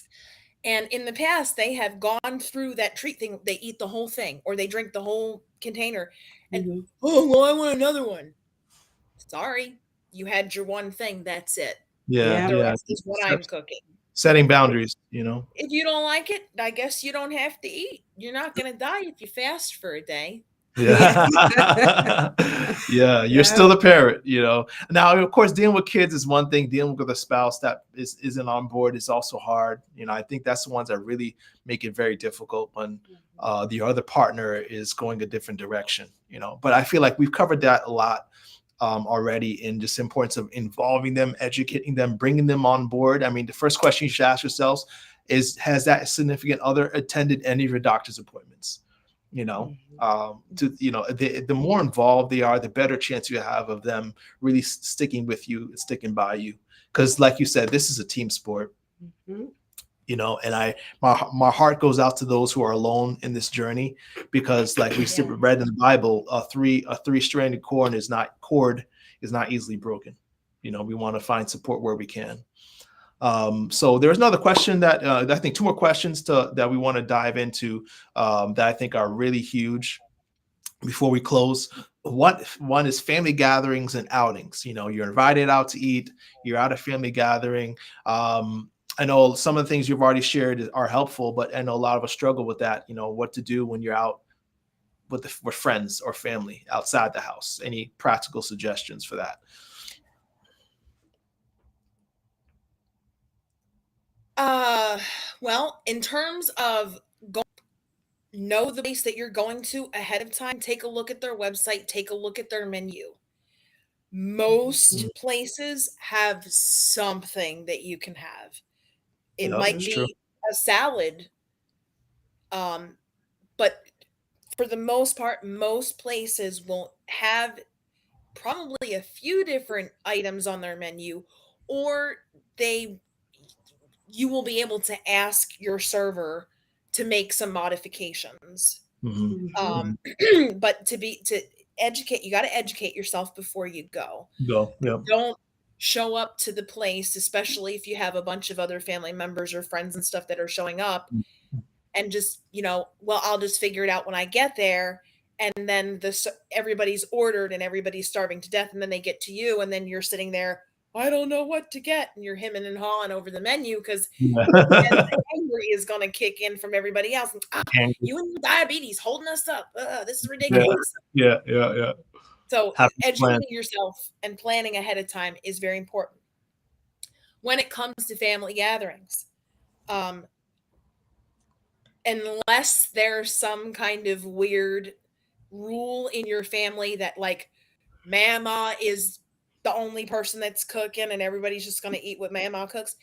And in the past, they have gone through that treat thing. They eat the whole thing or they drink the whole container. And, oh, well, I want another one. Sorry. You had your one thing. That's it. Yeah. The rest is what I'm cooking. Setting boundaries, If you don't like it, I guess you don't have to eat. You're not going to die if you fast for a day. Yeah. Yeah. You're still the parent, Now, of course, dealing with kids is one thing. Dealing with a spouse that isn't on board is also hard. I think that's the ones that really make it very difficult when the other partner is going a different direction, But I feel like we've covered that a lot already in just the importance of involving them, educating them, bringing them on board. I mean, the first question you should ask yourselves is, has that significant other attended any of your doctor's appointments? The more involved they are, the better chance you have of them really sticking with you, sticking by you. Because like you said, this is a team sport. Mm-hmm. And my heart goes out to those who are alone in this journey, because like we read in the Bible, a three-stranded cord is not easily broken. We want to find support where we can. So there's another question that I think two more questions that we want to dive into that I think are really huge before we close. One is family gatherings and outings. You're invited out to eat, you're at a family gathering. I know some of the things you've already shared are helpful, but I know a lot of us struggle with that. What to do when you're out with friends or family outside the house. Any practical suggestions for that? Well, in terms of know the place that you're going to ahead of time, take a look at their website, take a look at their menu. Most places have something that you can have. It might be a salad, but for the most part, most places will have probably a few different items on their menu, or you will be able to ask your server to make some modifications. But to educate, you got to educate yourself before you go. Don't show up to the place, especially if you have a bunch of other family members or friends and stuff that are showing up, and just, well, I'll just figure it out when I get there. And then everybody's ordered and everybody's starving to death. And then they get to you and then you're sitting there, I don't know what to get. And you're hemming and hawing over the menu because the angry is going to kick in from everybody else. You and your diabetes holding us up. This is ridiculous. Yeah. So educating yourself and planning ahead of time is very important. When it comes to family gatherings, unless there's some kind of weird rule in your family that like mama is the only person that's cooking and everybody's just going to eat what mama cooks,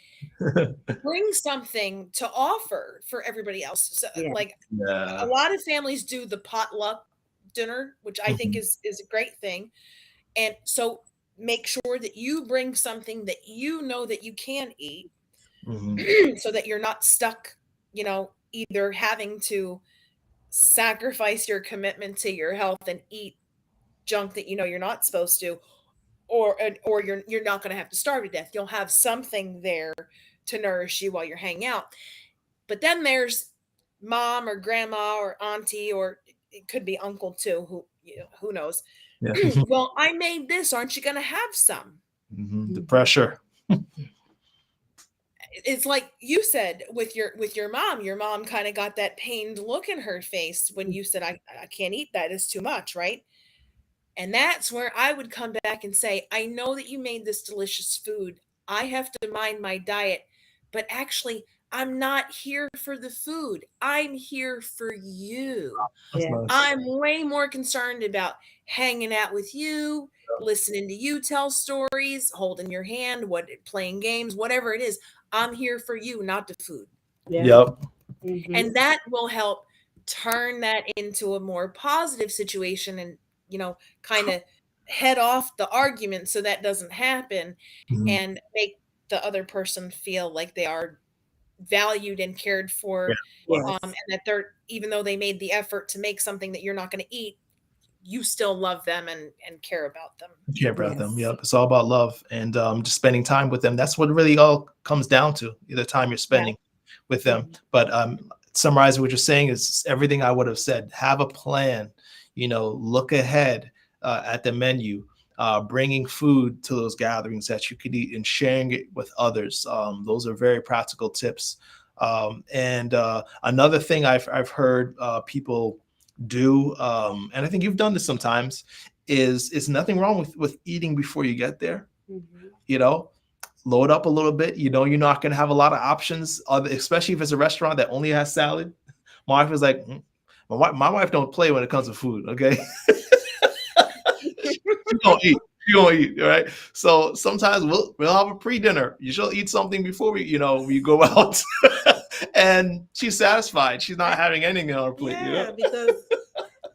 bring something to offer for everybody else. So, a lot of families do the potluck dinner, which I think is a great thing. And so make sure that you bring something that that you can eat, so that you're not stuck, either having to sacrifice your commitment to your health and eat junk that you're not supposed to, or you're not going to have to starve to death. You'll have something there to nourish you while you're hanging out. But then there's mom or grandma or auntie, or it could be uncle too, who knows. Well, I made this, aren't you going to have some? The pressure. It's like you said with your mom kind of got that pained look in her face when you said, I can't eat that, it's too much, right? And that's where I would come back and say, I know that you made this delicious food. I have to mind my diet, but actually I'm not here for the food. I'm here for you. I'm way more concerned about hanging out with you, listening to you tell stories, holding your hand, playing games, whatever it is. I'm here for you, not the food. And that will help turn that into a more positive situation and, kind of head off the argument so that doesn't happen, and make the other person feel like they are valued and cared for. And that even though they made the effort to make something that you're not going to eat, you still love them and care about them. Yep. It's all about love and just spending time with them. That's what it really all comes down to, the time you're spending with them. But summarizing what you're saying is everything I would have said. Have a plan, look ahead at the menu, bringing food to those gatherings that you could eat and sharing it with others. Those are very practical tips. And another thing I've heard people do, and I think you've done this sometimes, is nothing wrong with eating before you get there. Load up a little bit. You're not going to have a lot of options, especially if it's a restaurant that only has salad. My wife was like, my wife don't play when it comes to food. Okay. She gonna eat, right? So sometimes we'll have a pre-dinner. You should eat something before we go out. And she's satisfied. She's not having anything on her plate. Because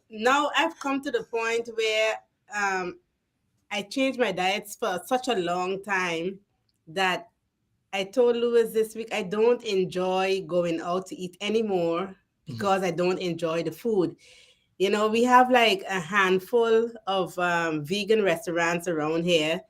now I've come to the point where I changed my diets for such a long time that I told Louis this week I don't enjoy going out to eat anymore Mhm. because I don't enjoy the food. You know, we have like a handful of vegan restaurants around here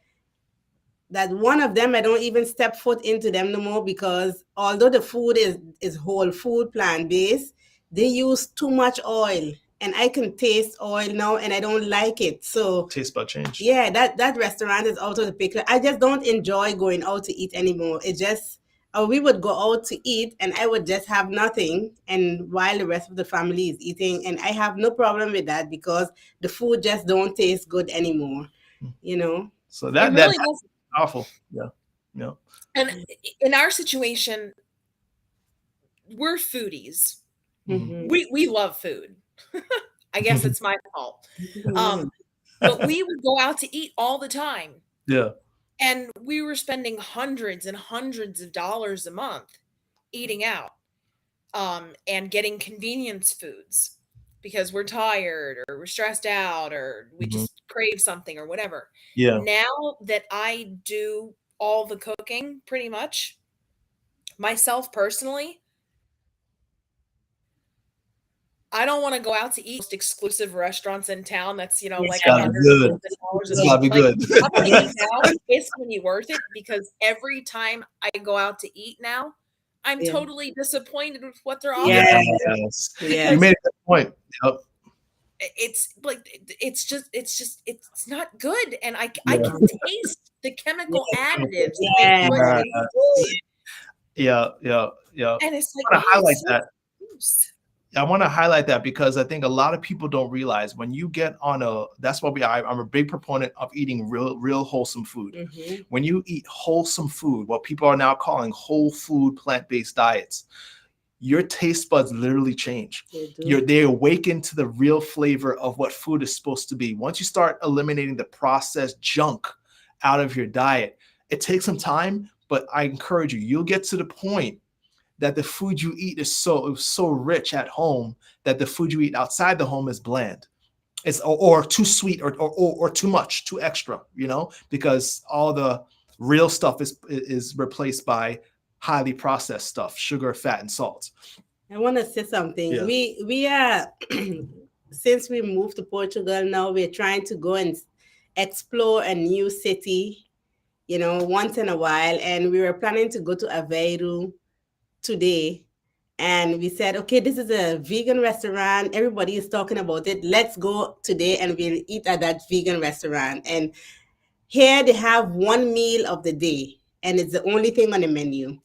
that one of them I don't even step foot into them no more because although the food is whole food, plant based, they use too much oil and I can taste oil now and I don't like it. So Taste bud change. yeah, that restaurant is out of the picture. I just don't enjoy going out to eat anymore. It just we would go out to eat and I would just have nothing and while the rest of the family is eating, and I have no problem with that because the food just don't taste good anymore, you know. So It that's really does. powerful. Yeah. Yeah. And in our situation, we're foodies. Mhm. Mhm. We love food. I guess it's my fault. Mhm. But we would go out to eat all the time. Yeah. And we were spending hundreds and hundreds of dollars a month eating out, and getting convenience foods because we're tired or we're stressed out or we Mhm. just crave something or whatever. Yeah. Now that I do all the cooking pretty much myself personally, I don't want to go out to eat most exclusive restaurants in town that's, Yeah. like It's gotta be good. $100 a It's Yeah. gotta month. be Like, good. I'm telling you now, it's when you worth it because every time I go out to eat now, I'm Yeah. totally disappointed with what they're Yeah. offering Yes. Yeah. You because made a good point. Yep. it's like it's not good, and I Yeah. can taste the chemical additives that they Yeah. put Yeah. in food, Yeah. Yeah. Yeah. and it's like, I want to man, highlight it's that. so gross. I want to highlight that because I think a lot of people don't realize when you get on a, that's why I'm a big proponent of eating real wholesome food. Mhm. When you eat wholesome food, what people are now calling whole food plant-based diets, your taste buds literally change. They do. They awaken to the real flavor of what food is supposed to be. Once you start eliminating the processed junk out of your diet, it takes some time, but I encourage you, you'll get to the point that the food you eat is so rich at home that the food you eat outside the home is bland. It's or too sweet or too much, too extra, because all the real stuff is replaced by highly processed stuff, sugar, fat, and salt. I want to say something. Yeah. We are since we moved to Portugal now we're trying to go and explore a new city, once in a while, and we were planning to go to Aveiro today. And we said, okay, this is a vegan restaurant. Everybody is talking about it. Let's go today and we'll eat at that vegan restaurant. And here they have one meal of the day, and it's the only thing on the menu.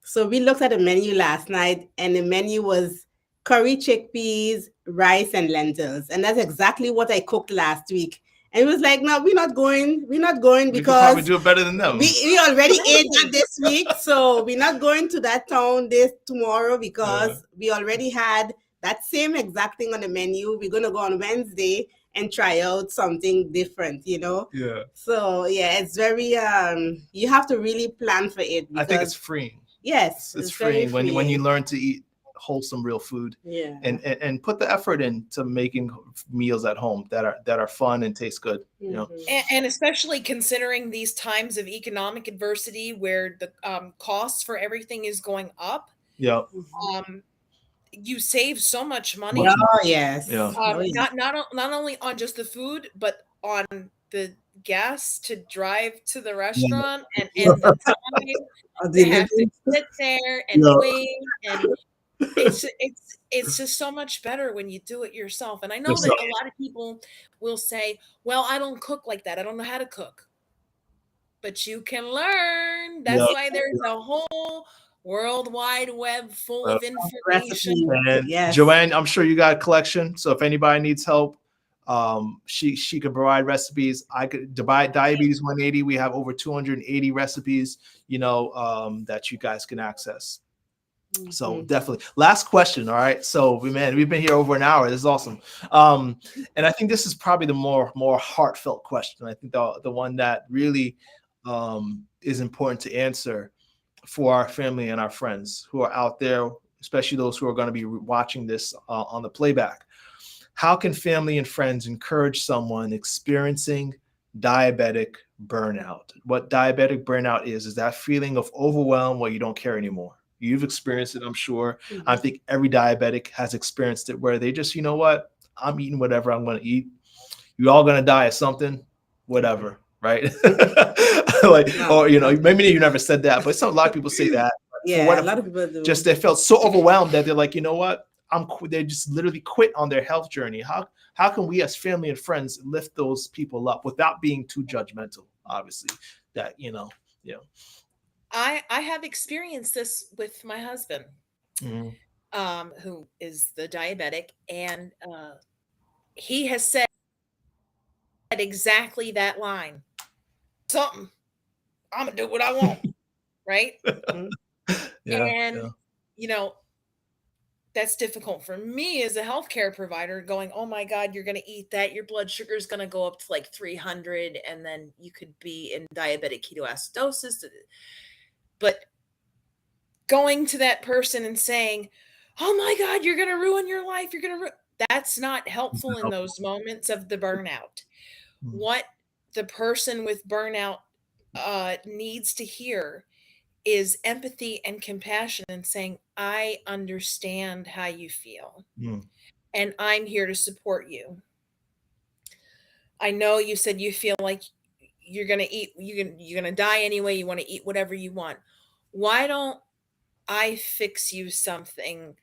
So we looked at the menu last night, and the menu was curry chickpeas, rice, and lentils. And that's exactly what I cooked last week. And it was like, no, we're not going. We're not going We could probably because do it better than them. we already ate that Right. this week. So we're not going to that town this tomorrow because we already had that same exact thing on the menu. We're gonna go on Wednesday and try out something different. Yeah. So yeah, it's very you have to really plan for it I think it's because freeing. yes, It's very freeing when you freeing. learn to eat wholesome real food Yeah. and put the effort into making meals at home that are fun and taste good. Mhm. And especially considering these times of economic adversity where the costs for everything is going up, Yeah. um, you save so much money. Much Oh yes. Yeah. Oh, yeah. Not only on just the food, but on the gas to drive to the Yeah. restaurant and the time Oh, to have to delivery. sit there and Yeah. wait, and it's just so much better when you do it yourself. And I know that Yourself. a lot of people will say, "Well, I don't cook like that. I don't know how to cook." But you can learn. Yeah. That's why there's a whole World Wide Web full of information. Recipe. And Yes. Joanne, I'm sure you got a collection. So if anybody needs help, she could provide recipes. I could divide Diabetes 180. We have over 280 recipes, that you guys can access. So definitely. Last question. All right. So we've been here over an hour. This is awesome. And I think this is probably the more heartfelt question. I think the one that really is important to answer for our family and our friends who are out there, especially those who are going to be watching this on the playback. How can family and friends encourage someone experiencing diabetic burnout. What diabetic burnout is that feeling of overwhelm where you don't care anymore. You've experienced it, I'm sure. Mm-hmm. I think every diabetic has experienced it where they just, you know what, I'm eating whatever I'm going to eat. You're all going to die of something, whatever, right? Like, No, or, you know, no. maybe you never said that, but a lot of people say that. Yeah, For what, a lot of people do. just they felt so overwhelmed that they're like, you know what, they just literally quit on their health journey. How can we as family and friends lift those people up without being too judgmental? Obviously, that I have experienced this with my husband, Mhm. who is the diabetic, and he has said exactly that line. Something, I'm gonna do what I want, right? Mhm. Yeah, And yeah. you know, that's difficult for me as a healthcare provider going, oh my God, you're going to eat that. Your blood sugar is going to go up to like 300, and then you could be in diabetic ketoacidosis. But going to that person and saying, oh my God, you're going to ruin your life. You're going to, that's not helpful in those moments of the burnout. Mhm. What the person with burnout needs to hear is empathy and compassion and saying, I understand how you feel Mhm. and I'm here to support you. I know you said you feel like you're going to eat, you're going to die anyway. You want to eat whatever you want. Why don't I fix you something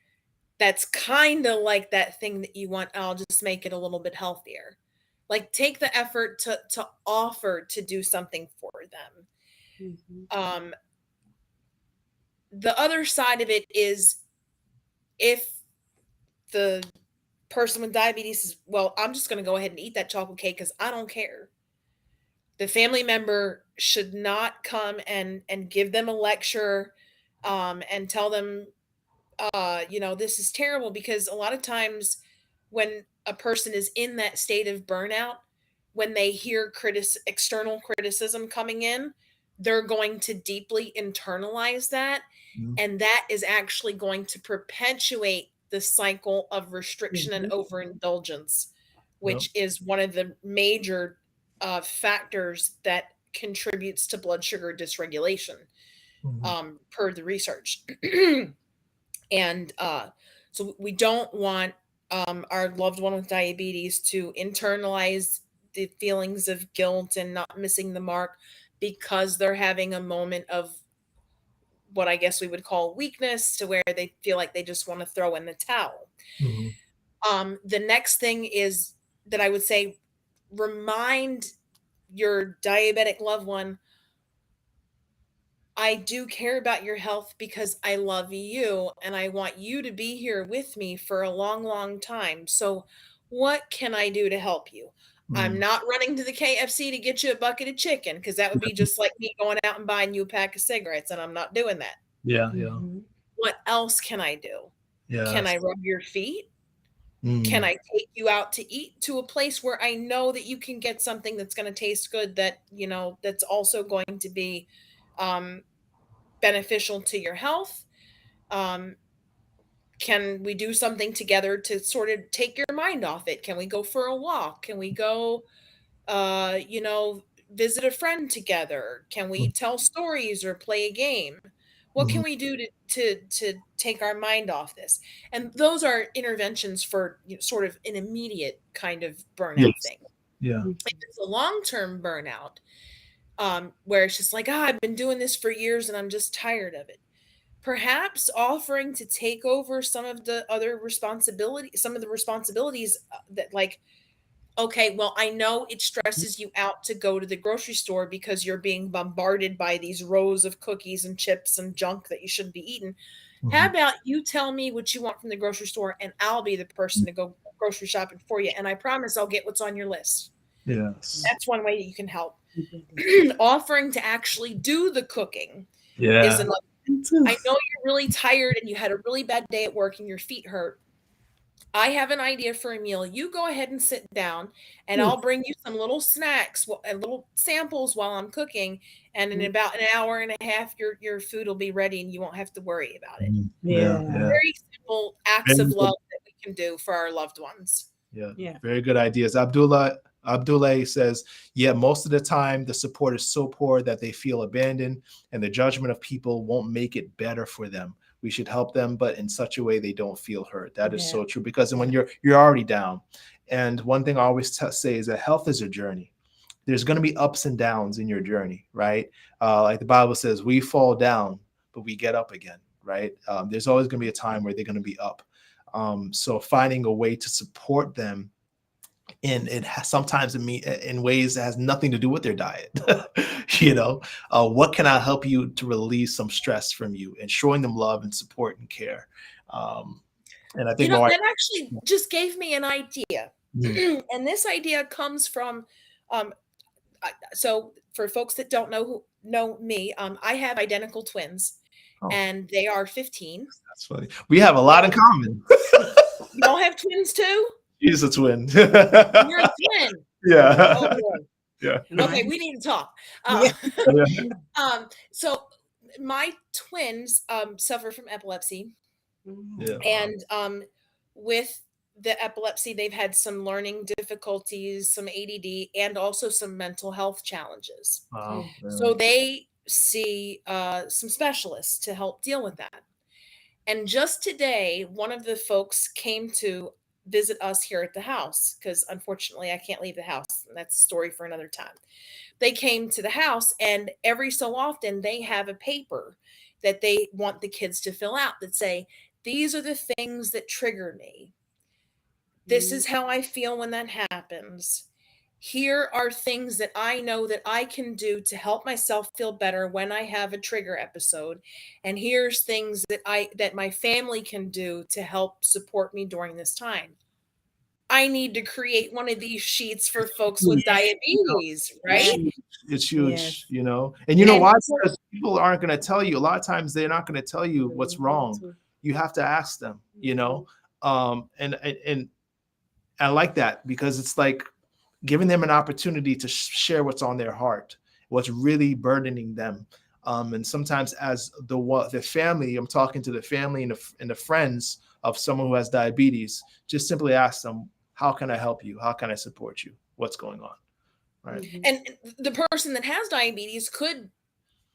that's kind of like that thing that you want? I'll just make it a little bit healthier. Like take the effort to offer to do something for them. Mhm. The other side of it is if the person with diabetes is, well, I'm just going to go ahead and eat that chocolate cake because I don't care. The family member should not come and give them a lecture, and tell them, this is terrible, because a lot of times when a person is in that state of burnout, when they hear external criticism coming in, they're going to deeply internalize that, Mhm. and that is actually going to perpetuate the cycle of restriction and Mhm. overindulgence, Yep. which is one of the major factors that contributes to blood sugar dysregulation, Mhm. per the research. And so we don't want our loved one with diabetes to internalize the feelings of guilt and not missing the mark because they're having a moment of what I guess we would call weakness, to where they feel like they just want to throw in the towel. Mhm. The next thing is that I would say, remind your diabetic loved one, I do care about your health because I love you and I want you to be here with me for a long, long time. So, what can I do to help you? I'm Mhm. not running to the KFC to get you a bucket of chicken, because that would be just like me going out and buying you a pack of cigarettes, and I'm not doing that. Yeah, yeah, Mhm. What else can I do? Can yes. I rub your feet? Can Mm. I take you out to eat to a place where I know that you can get something that's going to taste good, that, that's also going to be um, beneficial to your health? Um, can we do something together to sort of take your mind off it? Can we go for a walk? Can we go, uh, you know, visit a friend together? Can we tell stories or play a game? What Mhm. can we do to take our mind off this? And those are interventions for, sort of an immediate kind of burnout Yes. thing. Yeah. Mhm. If it's a long-term burnout, where it's just like, I've been doing this for years and I'm just tired of it. Perhaps offering to take over some of the responsibilities, that, like, okay, well, I know it stresses you out to go to the grocery store because you're being bombarded by these rows of cookies and chips and junk that you shouldn't be eating. How Mhm. about you tell me what you want from the grocery store and I'll be the person to go grocery shopping for you, and I promise I'll get what's on your list. Yes. That's one way that you can help. Offering to actually do the cooking is Yeah. another. I know you're really tired and you had a really bad day at work and your feet hurt. I have an idea for a meal. You go ahead and sit down, and I'll bring you some little snacks and little samples while I'm cooking. And in about an hour and a half, your food will be ready, and you won't have to worry about it. Mhm. Yeah, Yeah. yeah. Very simple acts Very of good. love that we can do for our loved ones. Yeah. Yeah. Very good ideas. Abdullah, Abdullah says, yeah, most of the time the support is so poor that they feel abandoned, and the judgment of people won't make it better for them. We should help them, but in such a way they don't feel hurt. That is so true, because when you're already down. And one thing I always say is that health is a journey. There's going to be ups and downs in your journey, right? Like the Bible says, we fall down, but we get up again, right? There's always going to be a time where they're going to be up. So finding a way to support them sometimes in ways that has nothing to do with their diet. What can I help you to release some stress from you, and showing them love and support and care. And I think that actually just gave me an idea. And this idea comes from so for folks that don't know me, I have identical twins. And they are 15. That's funny. We have a lot in common. You all have twins too? She's a twin. You're a twin. Yeah. Oh boy. Yeah. Okay, we need to talk. So my twins suffer from epilepsy. Yeah. And with the epilepsy, they've had some learning difficulties, some ADD, and also some mental health challenges. Wow. So they see some specialists to help deal with that. And just today, one of the folks came to visit us here at the house, because unfortunately I can't leave the house. That's a story for another time. They came to the house, and every so often they have a paper that they want the kids to fill out that say, these are the things that trigger me. This is how I feel when that happens. Here are things that I know that I can do to help myself feel better when I have a trigger episode. And here's things that my family can do to help support me during this time. I need to create one of these sheets for folks with diabetes, right? It's huge, And why? Because people aren't going to tell you. A lot of times they're not going to tell you what's wrong. You have to ask them, and I like that, because it's like giving them an opportunity to share what's on their heart, what's really burdening them. And sometimes as the family, I'm talking to the family and the friends of someone who has diabetes, just simply ask them, how can I help you? How can I support you? What's going on? Right. And the person that has diabetes could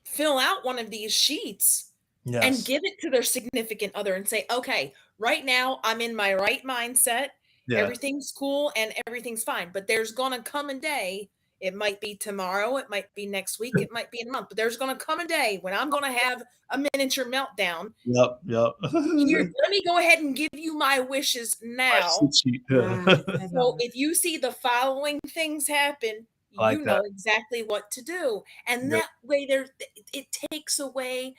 fill out one of these sheets and give it to their significant other and say, okay, right now I'm in my right mindset. Yeah. Everything's cool and everything's fine. But there's going to come a day. It might be tomorrow. It might be next week. It might be in a month. But there's going to come a day when I'm going to have a miniature meltdown. Yep. Here, let me go ahead and give you my wishes now. So if you see the following things happen, you know exactly what to do. And that way it takes away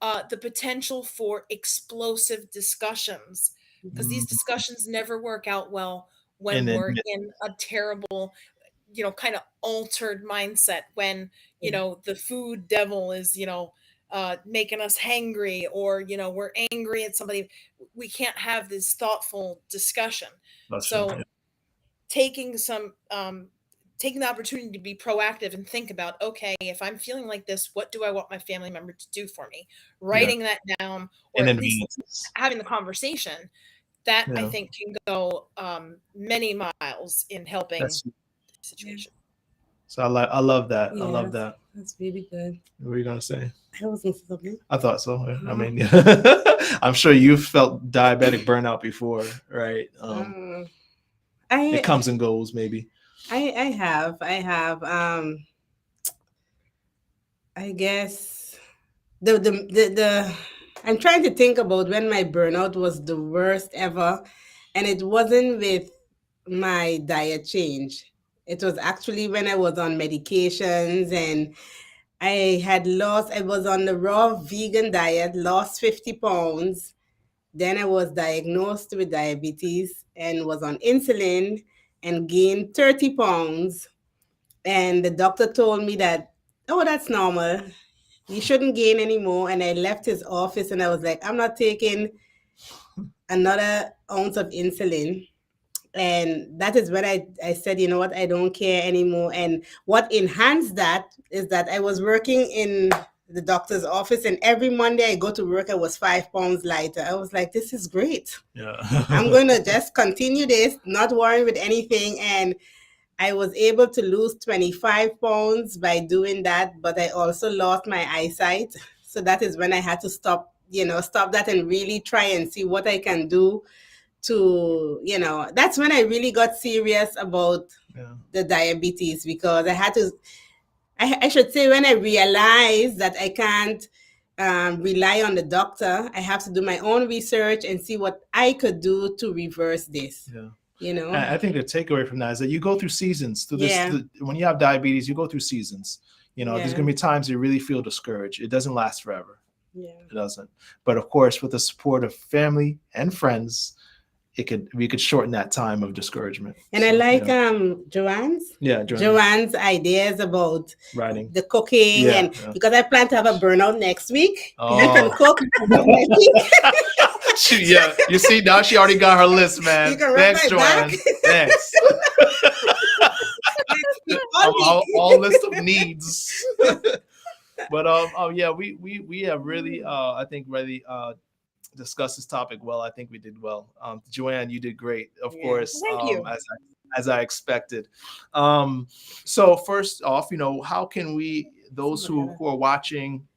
the potential for explosive discussions. Because these discussions never work out well when we're in a terrible, kind of altered mindset, when, the food devil is, making us hangry, or, we're angry at somebody. We can't have this thoughtful discussion. Taking the opportunity to be proactive and think about, okay, if I'm feeling like this, what do I want my family member to do for me? Writing that down, or at least having the conversation. That I think can go many miles in helping the situation. So I love that. Yeah, I love that. That's really good. What were you gonna say? I was gonna say something. I thought so. I mean, I'm sure you've felt diabetic burnout before, right? It comes and goes, maybe. I have. I guess the I'm trying to think about when my burnout was the worst ever, and it wasn't with my diet change. It was actually when I was on medications, and I was on the raw vegan diet, lost 50 pounds. Then I was diagnosed with diabetes and was on insulin and gained 30 pounds. And the doctor told me that, oh, that's normal. You shouldn't gain anymore. And I left his office and I was like, I'm not taking another ounce of insulin. And that is when I said, you know what, I don't care anymore. And what enhanced that is that I was working in the doctor's office, and every Monday I go to work, I was 5 pounds lighter. I was like, this is great. Yeah. I'm going to just continue this, not worrying with anything. And I was able to lose 25 pounds by doing that, but I also lost my eyesight. So that is when I had to stop, stop that and really try and see what I can do to, that's when I really got serious about the diabetes, because I had to, I should say, when I realized that I can't rely on the doctor, I have to do my own research and see what I could do to reverse this. Yeah. I think the takeaway from that is that you go through seasons. Yeah. When you have diabetes, you go through seasons. There's Yeah. going to be times you really feel discouraged. It doesn't last forever. Yeah. It doesn't. But of course, with the support of family and friends, we could shorten that time of discouragement. And I like Joanne's. Yeah, Joanne's ideas about writing, the cooking, and because I plan to have a burnout next week, you can cook next week. Yeah, you see, now she already got her list, man. Thanks, Joanne. Thanks. all list of needs. But yeah, we have really I think really discussed this topic well. I think we did well. Joanne, you did great, of course. Thank you. As I expected. So first off, how can those who are watching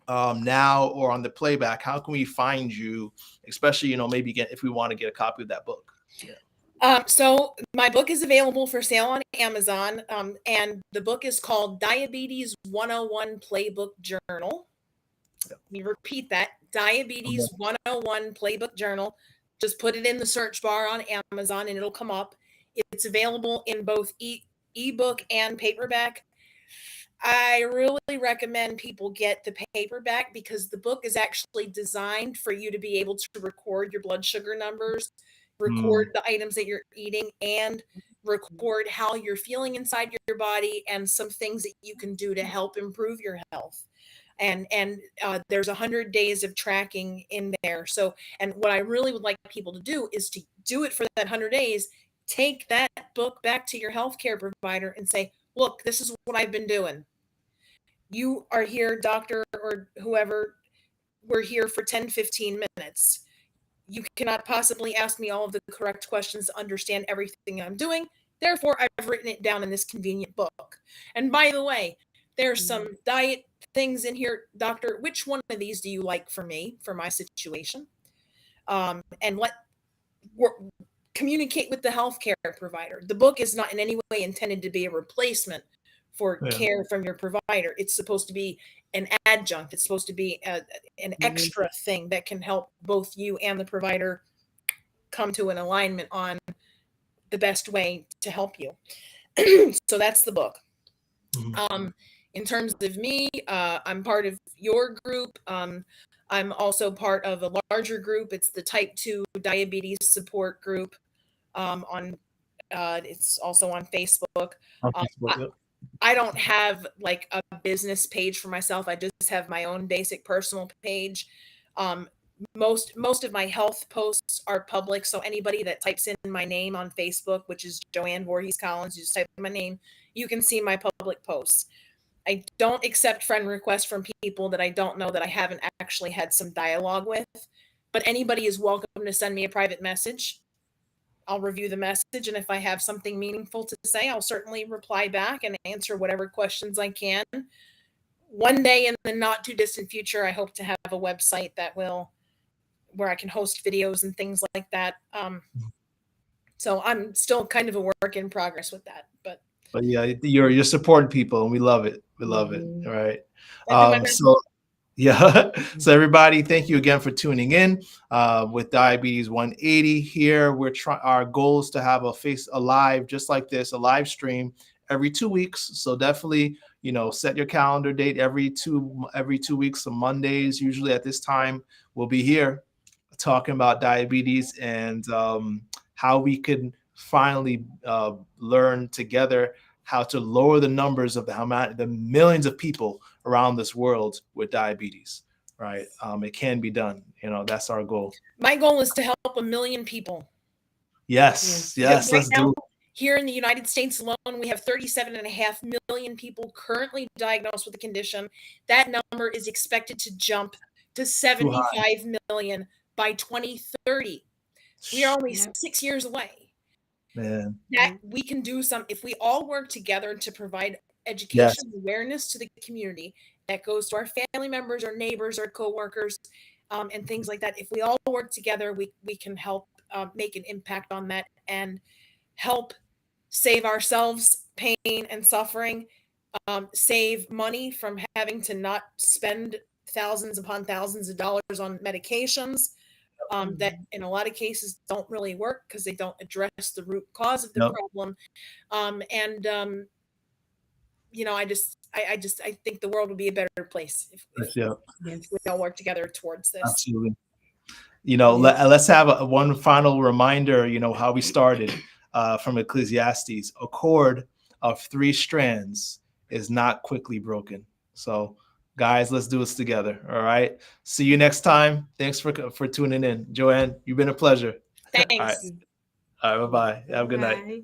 now or on the playback, how can we find you, especially maybe if we want to get a copy of that book? So my book is available for sale on Amazon, and the book is called Diabetes 101 Playbook Journal. Let me repeat that. Diabetes 101 Playbook Journal. Just put it in the search bar on Amazon and it'll come up. It's available in both ebook and paperback. I really recommend people get the paperback because the book is actually designed for you to be able to record your blood sugar numbers, record the items that you're eating, and record how you're feeling inside your body and some things that you can do to help improve your health. And there's 100 days of tracking in there. So, and what I really would like people to do is to do it for that 100 days. Take that book back to your healthcare provider and say, look, this is what I've been doing. You are here, doctor or whoever, we're here for 10, 15 minutes. You cannot possibly ask me all of the correct questions to understand everything I'm doing. Therefore, I've written it down in this convenient book. And by the way, there's some diet things in here. Doctor, which one of these do you like for me, for my situation? And communicate with the healthcare provider. The book is not in any way intended to be a replacement for care from your provider. It's supposed to be an adjunct. It's supposed to be an extra thing that can help both you and the provider come to an alignment on the best way to help you. So that's the book. In terms of me, I'm part of your group. I'm also part of a larger group. It's the Type 2 Diabetes Support Group. It's also on Facebook. I don't have like a business page for myself. I just have my own basic personal page. Most of my health posts are public, so anybody that types in my name on Facebook, which is Joanne Voorhees Collins, you just type in my name, you can see my public posts. I don't accept friend requests from people that I don't know, that I haven't actually had some dialogue with, but anybody is welcome to send me a private message. I'll review the message, and if I have something meaningful to say, I'll certainly reply back and answer whatever questions I can. One day in the not too distant future, I hope to have a website where I can host videos and things like that. So I'm still kind of a work in progress with that, but yeah, you're supporting people, and we love it. We love it. All right. So everybody, thank you again for tuning in with Diabetes 180 here. Our goal is to have a live just like this, a live stream every 2 weeks. So definitely, set your calendar date every two weeks, some Mondays, usually at this time, we'll be here talking about diabetes and how we can finally learn together how to lower the numbers of the millions of people around this world with diabetes, right? It can be done. That's our goal. My goal is to help 1 million people. Yes. Let's do it. Here in the United States alone, we have 37.5 million people currently diagnosed with the condition. That number is expected to jump to 75 million by 2030. We are only 6 years away. Man. that we can do if we all work together to provide education Yes. and awareness to the community that goes to our family members, our neighbors, our coworkers, and things like that. If we all work together, we can help make an impact on that and help save ourselves pain and suffering, save money from having to not spend thousands upon thousands of dollars on medications that in a lot of cases don't really work because they don't address the root cause of the Nope. problem. And I think the world would be a better place if Yeah. Yes. we all work together towards this. Absolutely. Yes. Let's have one final reminder, how we started from Ecclesiastes. A cord of 3 strands is not quickly broken. So, guys, let's do this together. All right. See you next time. Thanks for tuning in. Joanne, you've been a pleasure. Thanks. All right. All right. Bye-bye. Have a good night. Bye.